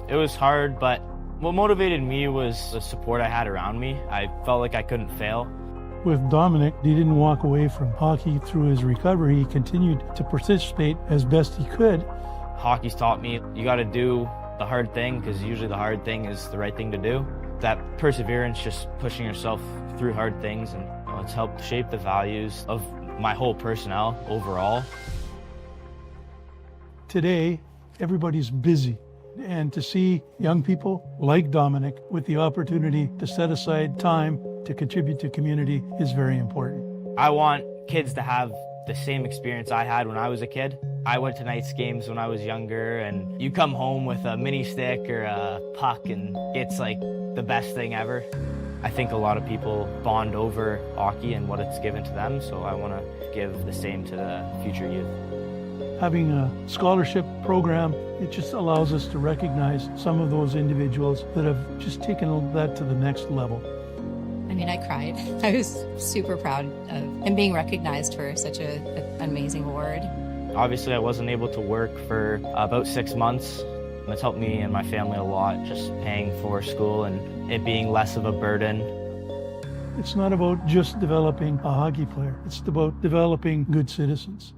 It was hard, but what motivated me was the support I had around me. I felt like I couldn't fail.
With Dominic, he didn't walk away from hockey through his recovery. He continued to participate as best he could.
Hockey's taught me you got to do the hard thing, because usually the hard thing is the right thing to do. That perseverance, just pushing yourself through hard things, and It's helped shape the values of my whole personnel overall.
Today, everybody's busy. And to see young people like Dominic with the opportunity to set aside time to contribute to community is very important.
I want kids to have the same experience I had when I was a kid. I went to Knights games when I was younger, and you come home with a mini stick or a puck and it's like the best thing ever. I think a lot of people bond over hockey and what it's given to them, so I want to give the same to the future youth.
Having a scholarship program, it just allows us to recognize some of those individuals that have just taken that to the next level.
I mean, I cried. I was super proud of him being recognized for such an amazing award.
Obviously, I wasn't able to work for about 6 months. It's helped me and my family a lot, just paying for school and it being less of a burden.
It's not about just developing a hockey player. It's about developing good citizens.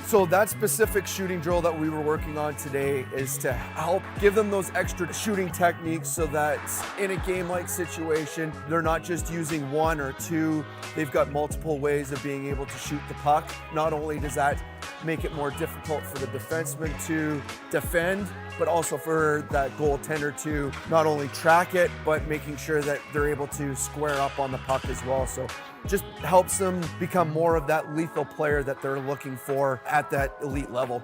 So that specific shooting drill that we were working on today is to help give them those extra shooting techniques so that in a game-like situation, they're not just using one or two, they've got multiple ways of being able to shoot the puck. Not only does that make it more difficult for the defenseman to defend, but also for that goaltender to not only track it, but making sure that they're able to square up on the puck as well. So just helps them become more of that lethal player that they're looking for at that elite level.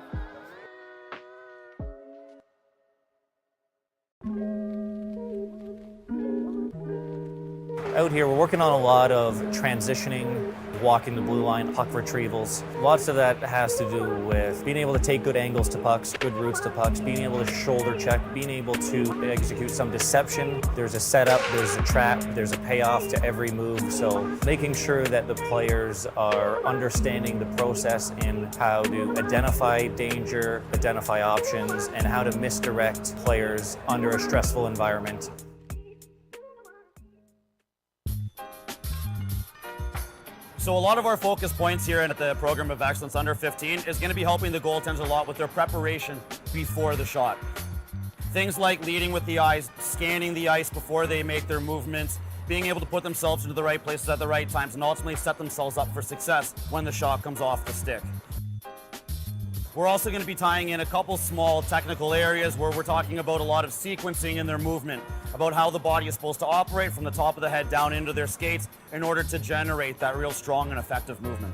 Out here, we're working on a lot of transitioning, walking the blue line, puck retrievals. Lots of that has to do with being able to take good angles to pucks, good routes to pucks, being able to shoulder check, being able to execute some deception. There's a setup, there's a trap, there's a payoff to every move. So making sure that the players are understanding the process in how to identify danger, identify options, and how to misdirect players under a stressful environment.
So a lot of our focus points here at the Program of Excellence Under 15 is going to be helping the goaltenders a lot with their preparation before the shot. Things like leading with the eyes, scanning the ice before they make their movements, being able to put themselves into the right places at the right times, and ultimately set themselves up for success when the shot comes off the stick. We're also going to be tying in a couple small technical areas where we're talking about a lot of sequencing in their movement, about how the body is supposed to operate from the top of the head down into their skates in order to generate that real strong and effective movement.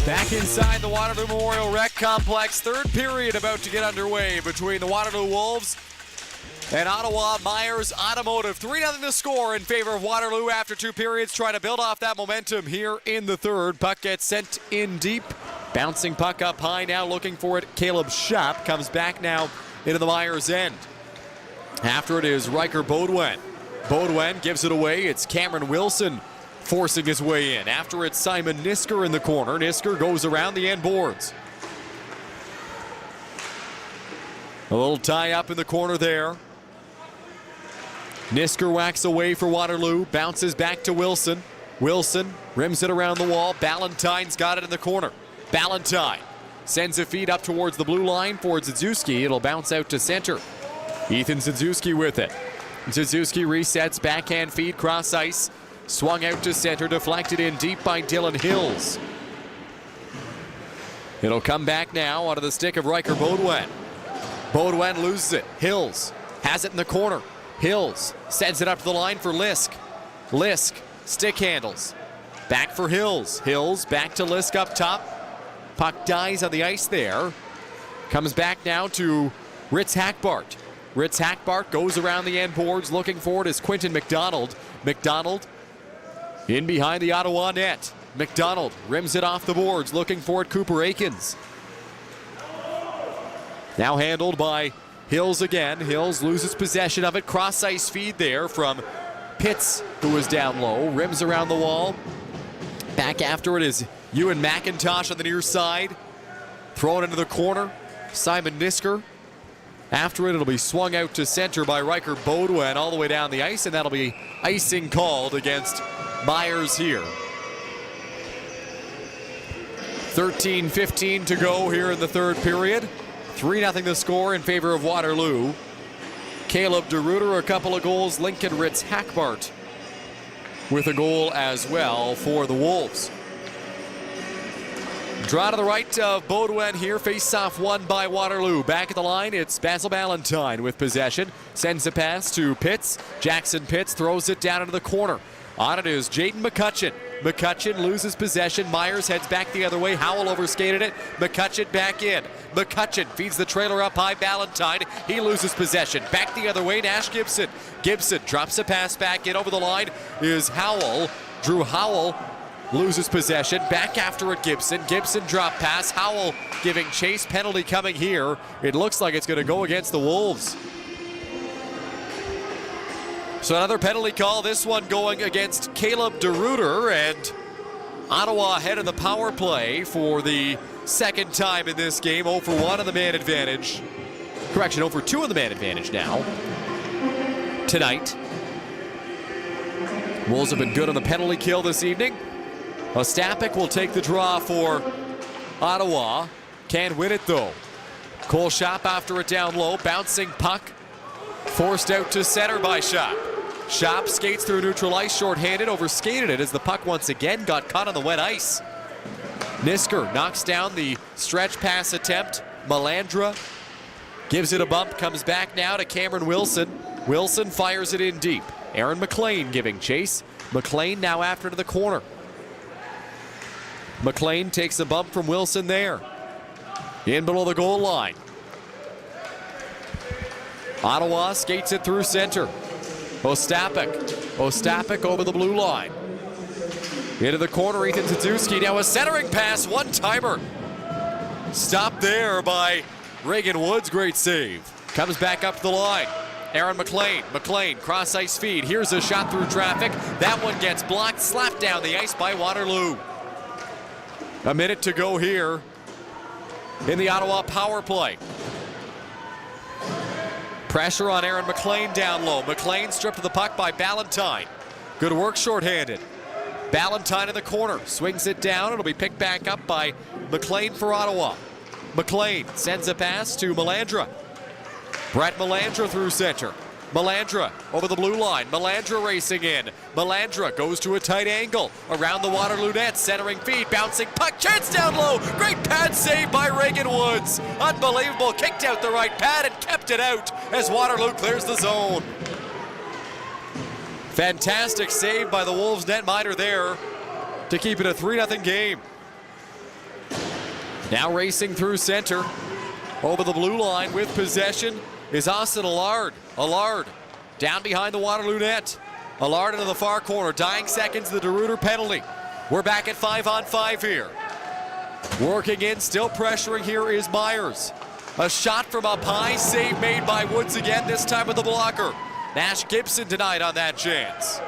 Back inside the Waterloo Memorial Rec Complex, third period about to get underway between the Waterloo Wolves and Ottawa Myers Automotive. 3-0 to score in favor of Waterloo after 2 periods, trying to build off that momentum here in the third. Puck gets sent in deep. Bouncing puck up high now, looking for it. Caleb Schaap comes back now into the Myers end. After it is Riker Baudouin. Baudouin gives it away. It's Cameron Wilson forcing his way in. After it's Simon Nisker in the corner. Nisker goes around the end boards. A little tie up in the corner there. Nisker whacks away for Waterloo. Bounces back to Wilson. Wilson rims it around the wall. Ballantyne's got it in the corner. Ballantyne sends a feed up towards the blue line for Zdziuski. It'll bounce out to center. Ethan Zdziuski with it. Zdziuski resets, backhand feed, cross ice. Swung out to center, deflected in deep by Dylan Hills. It'll come back now out of the stick of Riker Baudouin. Baudouin loses it. Hills has it in the corner. Hills sends it up to the line for Lisk. Lisk stick handles. Back for Hills. Hills back to Lisk up top. Puck dies on the ice there. Comes back now to Ritz Hackbart. Ritz Hackbart goes around the end boards. Looking for it is Quinton McDonald. McDonald in behind the Ottawa net. McDonald rims it off the boards. Looking for it, Cooper Aikens. Now handled by Hills again. Hills loses possession of it. Cross ice feed there from Pitts, who was down low. Rims around the wall. Back after it is Ewan McIntosh on the near side. Thrown into the corner. Simon Nisker. After it, it'll be swung out to center by Riker Baudouin all the way down the ice, and that'll be icing called against Myers here. 13:15 to go here in the third period. 3-0 the score in favor of Waterloo. Caleb DeRuiter, a couple of goals. Lincoln Ritz Hackbart with a goal as well for the Wolves. Draw to the right of Baudouin here. Face-off won by Waterloo. Back at the line, it's Basil Ballantyne with possession. Sends a pass to Pitts. Jackson Pitts throws it down into the corner. On it is Jaden McCutcheon. McCutcheon loses possession. Myers heads back the other way. Howell overskated it. McCutcheon back in. McCutcheon feeds the trailer up high. Ballantyne. He loses possession. Back the other way. Nash Gibson. Gibson drops a pass back in. Over the line is Howell. Drew Howell loses possession. Back after it, Gibson. Gibson drop pass. Howell giving chase. Penalty coming here. It looks like it's going to go against the Wolves. So another penalty call, this one going against Caleb DeRuiter, and Ottawa ahead of the power play for the second time in this game. 0 for 1 on the man advantage. Correction, 0 for 2 on the man advantage now. Tonight. Wolves have been good on the penalty kill this evening. Ostapik will take the draw for Ottawa. Can't win it though. Cole Schaap after it down low. Bouncing puck. Forced out to center by Schaap. Schaap skates through neutral ice, shorthanded, overskated it as the puck once again got caught on the wet ice. Nisker knocks down the stretch pass attempt. Melandra gives it a bump, comes back now to Cameron Wilson. Wilson fires it in deep. Aaron McLean giving chase. McLean now after to the corner. McLean takes a bump from Wilson there. In below the goal line. Ottawa skates it through center. Ostapik over the blue line. Into the corner, Ethan Zdziuski. Now a centering pass, one-timer. Stopped there by Reagan Woods, great save. Comes back up to the line. Aaron McLean. McLean, cross-ice feed. Here's a shot through traffic. That one gets blocked, slapped down the ice by Waterloo. A minute to go here in the Ottawa power play. Pressure on Aaron McLean down low. McLean stripped of the puck by Ballantyne. Good work shorthanded. Ballantyne in the corner. Swings it down. It'll be picked back up by McLean for Ottawa. McLean sends a pass to Melandra. Brett Melandra through center. Melandra over the blue line. Melandra racing in. Melandra goes to a tight angle. Around the Waterloo net. Centering feed. Bouncing puck. Chance down low. Great pad save by Reagan Woods. Unbelievable. Kicked out the right pad and kept it out as Waterloo clears the zone. Fantastic save by the Wolves netminder there to keep it a 3-0 game. Now racing through center. Over the blue line with possession is Austin Allard. Allard down behind the Waterloo net. Allard into the far corner. Dying seconds, the DeRuyter penalty. We're back at 5-on-5 here. Working in, still pressuring here is Myers. A shot from up high, save made by Woods again, this time with the blocker. Nash Gibson denied on that chance.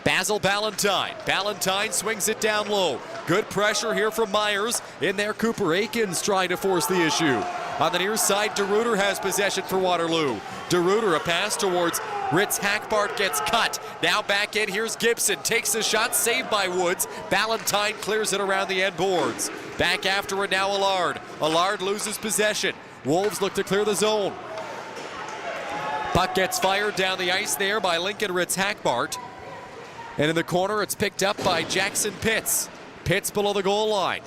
Basil Ballantyne. Ballantyne swings it down low. Good pressure here from Myers. In there, Cooper Aikens trying to force the issue. On the near side, DeRuyter has possession for Waterloo. DeRuyter, a pass towards Ritz Hackbart, gets cut. Now back in, here's Gibson. Takes a shot, saved by Woods. Ballantyne clears it around the end boards. Back after it now, Allard. Allard loses possession. Wolves look to clear the zone. Puck gets fired down the ice there by Lincoln Ritz Hackbart. And in the corner, it's picked up by Jackson Pitts. Pitts below the goal line.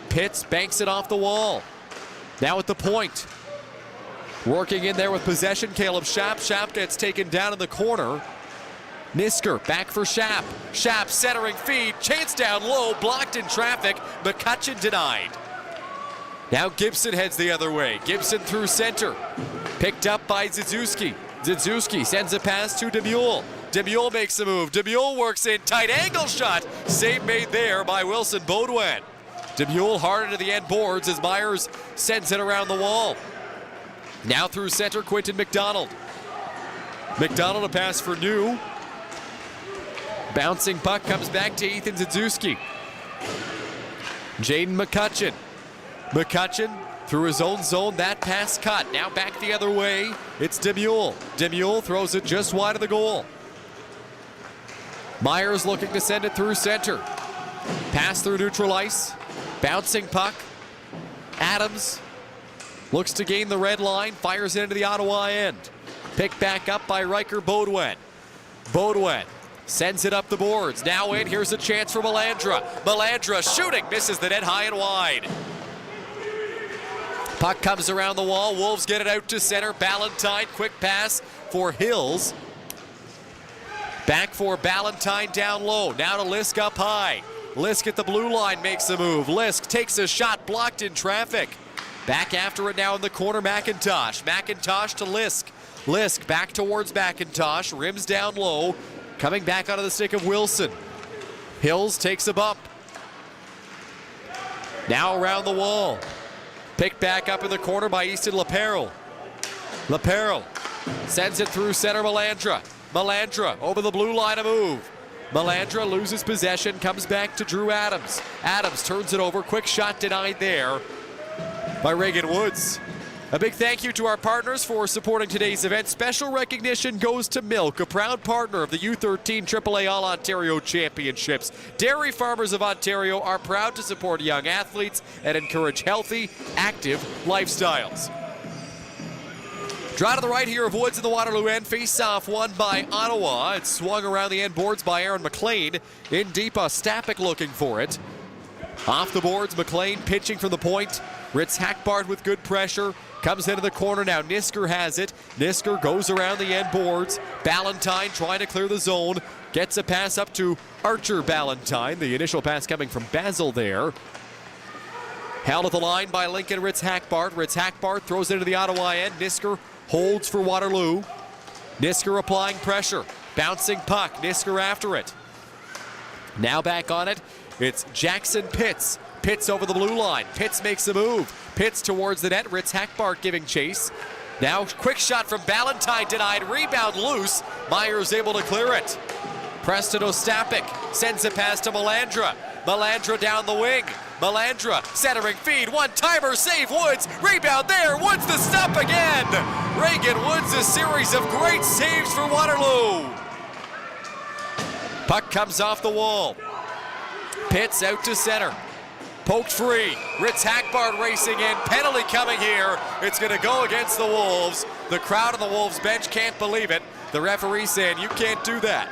Pitts banks it off the wall. Now at the point. Working in there with possession, Caleb Schaap. Schaap gets taken down in the corner. Nisker back for Schaap. Schaap centering feed. Chance down low. Blocked in traffic. McCutcheon denied. Now Gibson heads the other way. Gibson through center. Picked up by Zizuski. Zizuski sends a pass to Demule. Demule makes a move. Demule works in. Tight angle shot. Save made there by Wilson Baudouin. Demule hard into the end boards as Myers sends it around the wall. Now through center, Quinton McDonald. McDonald a pass for New. Bouncing puck comes back to Ethan Zizuski. Jaden McCutcheon. McCutcheon through his own zone, that pass cut. Now back the other way, it's Demule. Demule throws it just wide of the goal. Myers looking to send it through center. Pass through neutral ice. Bouncing puck. Adams looks to gain the red line, fires it into the Ottawa end. Picked back up by Riker Baudouin. Baudouin sends it up the boards. Now in, here's a chance for Melandra. Melandra shooting, misses the net high and wide. Puck comes around the wall. Wolves get it out to center. Ballantyne, quick pass for Hills. Back for Ballantyne down low. Now to Lisk up high. Lisk at the blue line makes a move. Lisk takes a shot, blocked in traffic. Back after it now in the corner, McIntosh. McIntosh to Lisk. Lisk back towards McIntosh. Rims down low. Coming back out of the stick of Wilson. Hills takes a bump. Now around the wall. Picked back up in the corner by Easton Laperle. Laperle sends it through center, Melandra. Melandra over the blue line, a move. Melandra loses possession, comes back to Drew Adams. Adams turns it over, quick shot denied there by Reagan Woods. A big thank you to our partners for supporting today's event. Special recognition goes to Milk, a proud partner of the U13 AAA All-Ontario Championships. Dairy Farmers of Ontario are proud to support young athletes and encourage healthy, active lifestyles. Draw to the right here of Woods in the Waterloo end. Face-off won by Ottawa. It's swung around the end boards by Aaron McLean. In deep, Ostapik looking for it. Off the boards, McLean pitching from the point. Ritz Hackbart with good pressure. Comes into the corner now. Nisker has it. Nisker goes around the end boards. Ballantyne trying to clear the zone. Gets a pass up to Archer Ballantyne. The initial pass coming from Basil there. Held at the line by Lincoln Ritz Hackbart. Ritz Hackbart throws it into the Ottawa end. Nisker holds for Waterloo. Nisker applying pressure. Bouncing puck. Nisker after it. Now back on it. It's Jackson Pitts. Pitts over the blue line. Pitts makes a move. Pitts towards the net. Ritz Hackbart giving chase. Now quick shot from Ballantyne denied. Rebound loose. Myers able to clear it. Preston Ostapik sends a pass to Melandra. Melandra down the wing. Melandra centering feed. One-timer save Woods. Rebound there. Woods the stop again. Reagan Woods, a series of great saves for Waterloo. Puck comes off the wall. Pitts out to center. Poked free. Ritz Hackbart racing in. Penalty coming here. It's going to go against the Wolves. The crowd on the Wolves bench can't believe it. The referee saying you can't do that.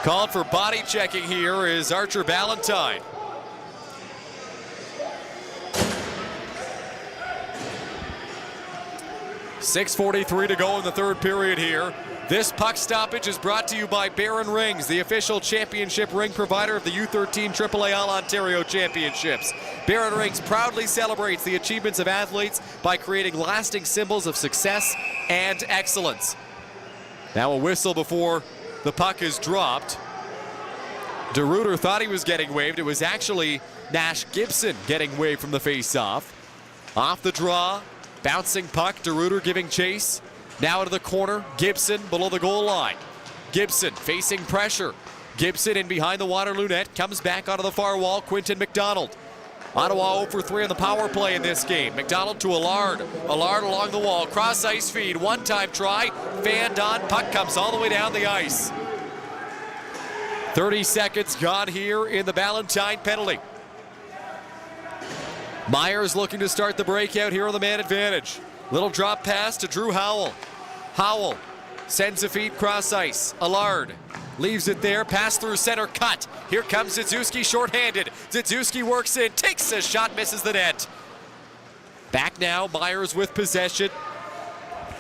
Called for body checking here is Archer Ballantyne. .6:43 to go in the third period here. This puck stoppage is brought to you by Barron Rings, the official championship ring provider of the U13 AAA All-Ontario Championships. Barron Rings proudly celebrates the achievements of athletes by creating lasting symbols of success and excellence. Now a whistle before the puck is dropped. DeRuyter thought he was getting waved. It was actually Nash Gibson getting waved from the face-off. Off the draw, bouncing puck, DeRuyter giving chase. Now into the corner, Gibson below the goal line. Gibson facing pressure. Gibson in behind the Waterloo net, comes back onto the far wall, Quinton McDonald. Ottawa 0 for 3 on the power play in this game. McDonald to Allard. Allard along the wall, cross ice feed, one-time try, fanned on, puck comes all the way down the ice. 30 seconds gone here in the Ballantyne penalty. Myers looking to start the breakout here on the man advantage. Little drop pass to Drew Howell. Howell sends a feed cross ice. Allard leaves it there, pass through center, cut. Here comes Zydzuski shorthanded. Zydzuski works in, takes a shot, misses the net. Back now, Myers with possession.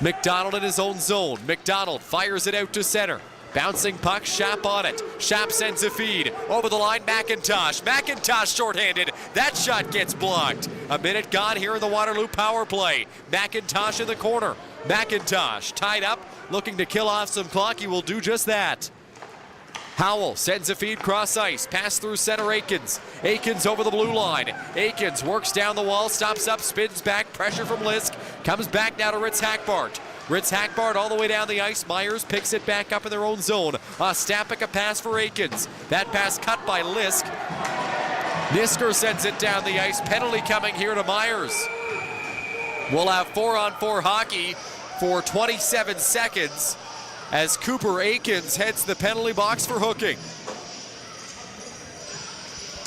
McDonald in his own zone. McDonald fires it out to center. Bouncing puck, Schaap on it. Schaap sends a feed. Over the line, McIntosh. McIntosh shorthanded. That shot gets blocked. A minute gone here in the Waterloo power play. McIntosh in the corner. McIntosh tied up, looking to kill off some clock. He will do just that. Howell sends a feed cross ice. Pass through center, Aikens. Aikens over the blue line. Aikens works down the wall, stops up, spins back. Pressure from Lisk. Comes back now to Ritz Hackbart. Ritz Hackbart all the way down the ice. Myers picks it back up in their own zone. Ostapik a pass for Aikens. That pass cut by Lisk. Nisker sends it down the ice. Penalty coming here to Myers. We'll have 4-on-4 hockey for 27 seconds as Cooper Aikens heads the penalty box for hooking.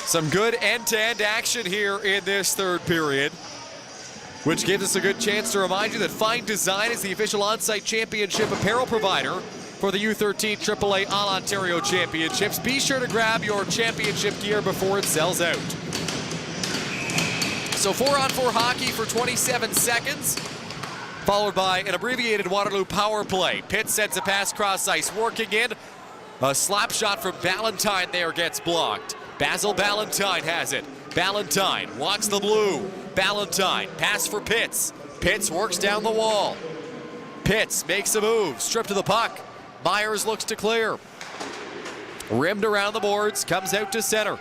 Some good end-to-end action here in this third period, which gives us a good chance to remind you that Fine Design is the official on-site championship apparel provider for the U13 AAA All-Ontario Championships. Be sure to grab your championship gear before it sells out. So 4-on-4 hockey for 27 seconds, followed by an abbreviated Waterloo power play. Pitt sends a pass cross ice, working in. A slap shot from Ballantyne there gets blocked. Basil Ballantyne has it. Ballantyne walks the blue. Ballantyne, pass for Pitts. Pitts works down the wall. Pitts makes a move, stripped to the puck. Myers looks to clear. Rimmed around the boards, comes out to center.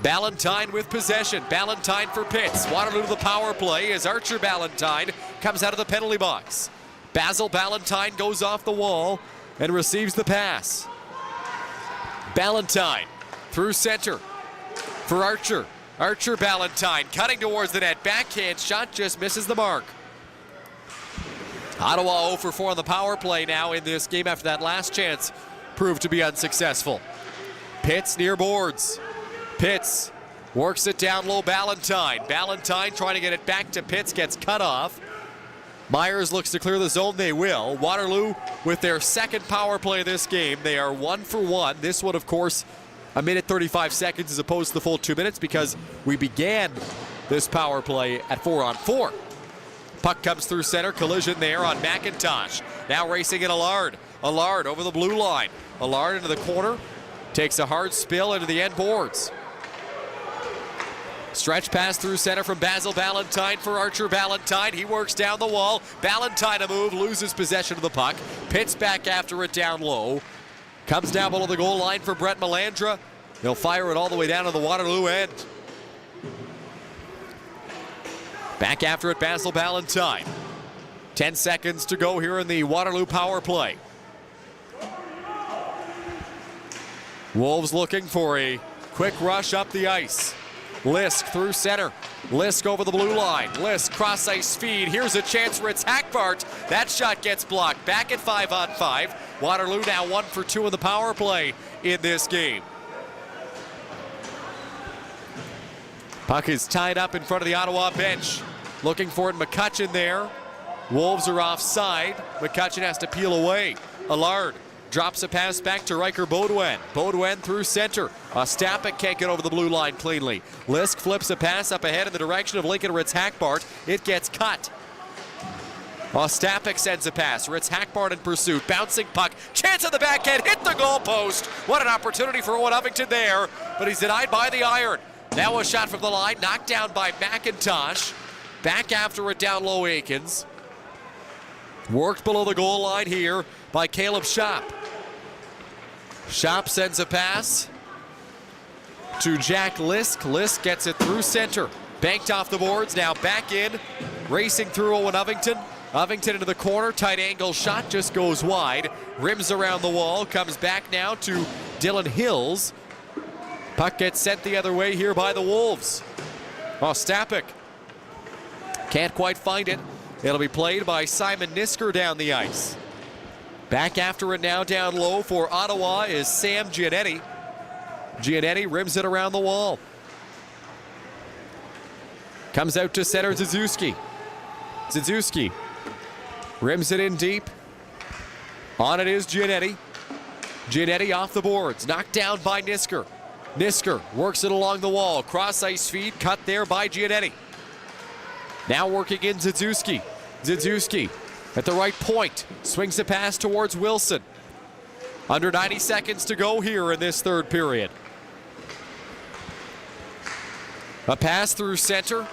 Ballantyne with possession. Ballantyne for Pitts. Waterloo to the power play as Archer Ballantyne comes out of the penalty box. Basil Ballantyne goes off the wall and receives the pass. Ballantyne through center for Archer. Archer Ballantyne cutting towards the net. Backhand shot just misses the mark. Ottawa 0 for 4 on the power play now in this game after that last chance proved to be unsuccessful. Pitts near boards. Pitts works it down low, Ballantyne. Ballantyne trying to get it back to Pitts, gets cut off. Myers looks to clear the zone, they will. Waterloo with their second power play this game. They are 1 for 1. This one, of course, a minute 35 seconds as opposed to the full 2 minutes because we began this power play at 4-on-4. Puck comes through center, collision there on McIntosh. Now racing in Allard. Allard over the blue line. Allard into the corner, takes a hard spill into the end boards. Stretch pass through center from Basil Ballantyne for Archer Ballantyne. He works down the wall. Ballantyne a move, loses possession of the puck. Pitts back after it down low. Comes down below the goal line for Brett Melandra. He'll fire it all the way down to the Waterloo end. Back after it, Basil Ballantyne. 10 seconds to go here in the Waterloo power play. Wolves looking for a quick rush up the ice. Lisk through center. Lisk over the blue line. Lisk cross ice feed. Here's a chance for it's Hackbart. That shot gets blocked. Back at 5-on-5. Waterloo now 1 for 2 in the power play in this game. Puck is tied up in front of the Ottawa bench. Looking for it, McCutcheon there. Wolves are offside. McCutcheon has to peel away. Allard drops a pass back to Riker Beaudoin. Beaudoin through center. Ostapik can't get over the blue line cleanly. Lisk flips a pass up ahead in the direction of Lincoln Ritz Hackbart. It gets cut. Ostapik sends a pass. Ritz Hackbarn in pursuit. Bouncing puck. Chance on the backhand. Hit the goalpost. What an opportunity for Owen Ovington there. But he's denied by the iron. Now a shot from the line. Knocked down by McIntosh. Back after it down low Aikens. Worked below the goal line here by Caleb Schopp. Schopp sends a pass to Jack Lisk. Lisk gets it through center. Banked off the boards. Now back in. Racing through Owen Ovington. Ovington into the corner. Tight angle shot just goes wide. Rims around the wall. Comes back now to Dylan Hills. Puck gets sent the other way here by the Wolves. Ostapik can't quite find it. It'll be played by Simon Nisker down the ice. Back after it now down low for Ottawa is Sam Giannetti. Giannetti rims it around the wall. Comes out to center Zizuski. Zizuski rims it in deep. On it is Giannetti. Giannetti off the boards. Knocked down by Nisker. Nisker works it along the wall. Cross ice feed cut there by Giannetti. Now working in Zizuski. Zizuski at the right point. Swings a pass towards Wilson. Under 90 seconds to go here in this third period. A pass through center.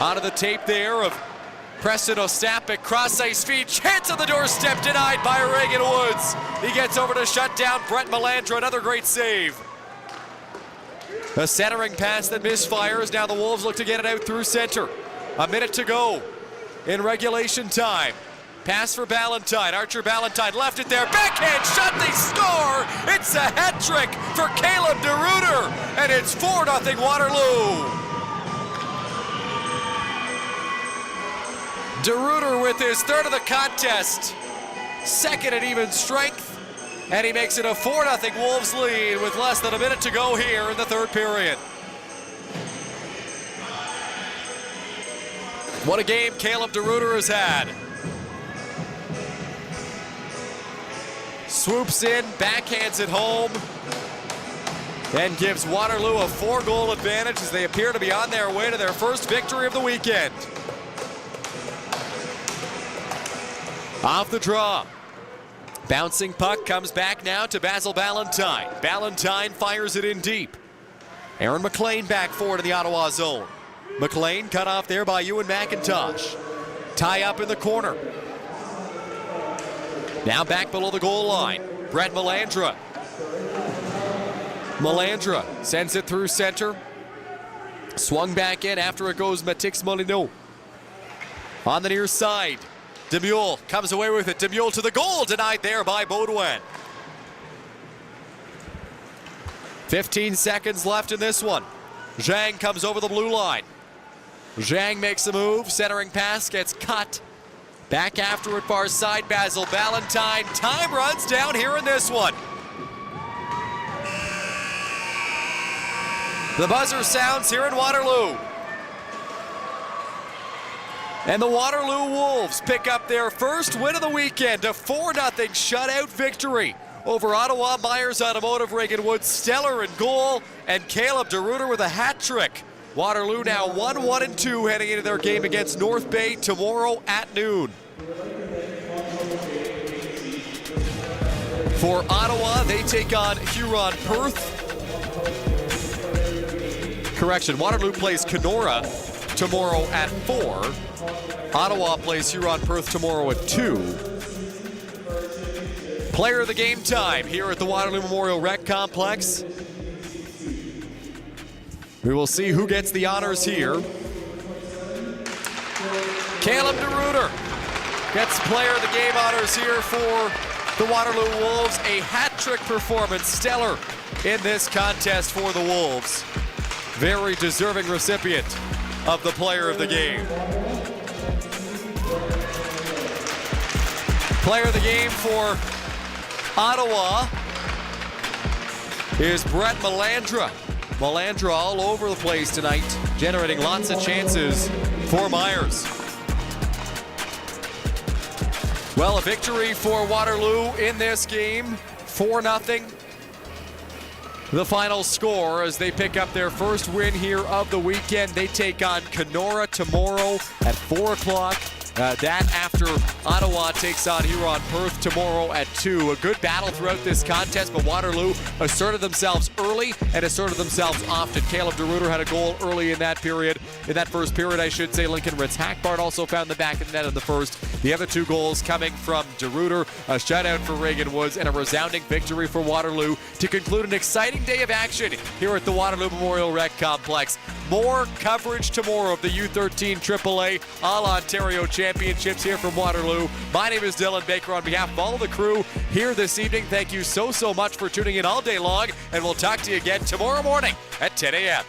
Onto the tape there of Preston Ostapik. Cross ice feed. Chance on the doorstep. Denied by Reagan Woods. He gets over to shut down Brett Melandra. Another great save. A centering pass that misfires. Now the Wolves look to get it out through center. A minute to go in regulation time. Pass for Ballantyne. Archer Ballantyne left it there. Backhand shot. They score. It's a hat trick for Caleb DeRuyter. And it's 4-0 Waterloo. DeRuyter with his third of the contest. Second at even strength. And he makes it a 4-0 Wolves lead with less than a minute to go here in the third period. What a game Caleb DeRuyter has had. Swoops in, backhands it home, and gives Waterloo a 4-goal advantage as they appear to be on their way to their first victory of the weekend. Off the draw. Bouncing puck comes back now to Basil Ballantyne. Ballantyne fires it in deep. Aaron McLean back forward in the Ottawa zone. McLean cut off there by Ewan McIntosh. Tie up in the corner. Now back below the goal line. Brett Melandra. Melandra sends it through center. Swung back in after it goes Matix Molyneux. On the near side. Demule comes away with it. Demule to the goal. Denied there by Baudouin. 15 seconds left in this one. Zhang comes over the blue line. Zhang makes a move. Centering pass gets cut. Back after it, far side, Basil Ballantyne. Time runs down here in this one. The buzzer sounds here in Waterloo. And the Waterloo Wolves pick up their first win of the weekend, a 4-0 shutout victory over Ottawa Myers Automotive. Reagan Woods stellar in goal, and Caleb DeRuyter with a hat trick. Waterloo now 1-1-2 heading into their game against North Bay tomorrow at noon. For Ottawa, they take on Huron-Perth. Correction, Waterloo plays Kenora tomorrow at 4. Ottawa plays Huron-Perth tomorrow at 2. Player of the game time here at the Waterloo Memorial Rec Complex. We will see who gets the honors here. Caleb DeRuyter gets player of the game honors here for the Waterloo Wolves. A hat trick performance, stellar in this contest for the Wolves. Very deserving recipient of the player of the game. Player of the game for Ottawa is Brett Melandra. Melandra all over the place tonight, generating lots of chances for Myers. Well, a victory for Waterloo in this game, 4-0. The final score as they pick up their first win here of the weekend. They take on Kenora tomorrow at 4 o'clock. That after Ottawa takes on Huron-Perth tomorrow at 2. A good battle throughout this contest, but Waterloo asserted themselves early and asserted themselves often. Caleb DeRuiter had a goal early in that period. In that first period, I should say, Lincoln Ritz-Hackbart also found the back of the net in the first. The other 2 goals coming from DeRuiter, a shutout for Reagan Woods, and a resounding victory for Waterloo to conclude an exciting day of action here at the Waterloo Memorial Rec Complex. More coverage tomorrow of the U13 AAA All-Ontario Championships here from Waterloo. My name is Dylan Baker. On behalf of all of the crew here this evening, thank you so much for tuning in all day long, and we'll talk to you again tomorrow morning at 10 a.m.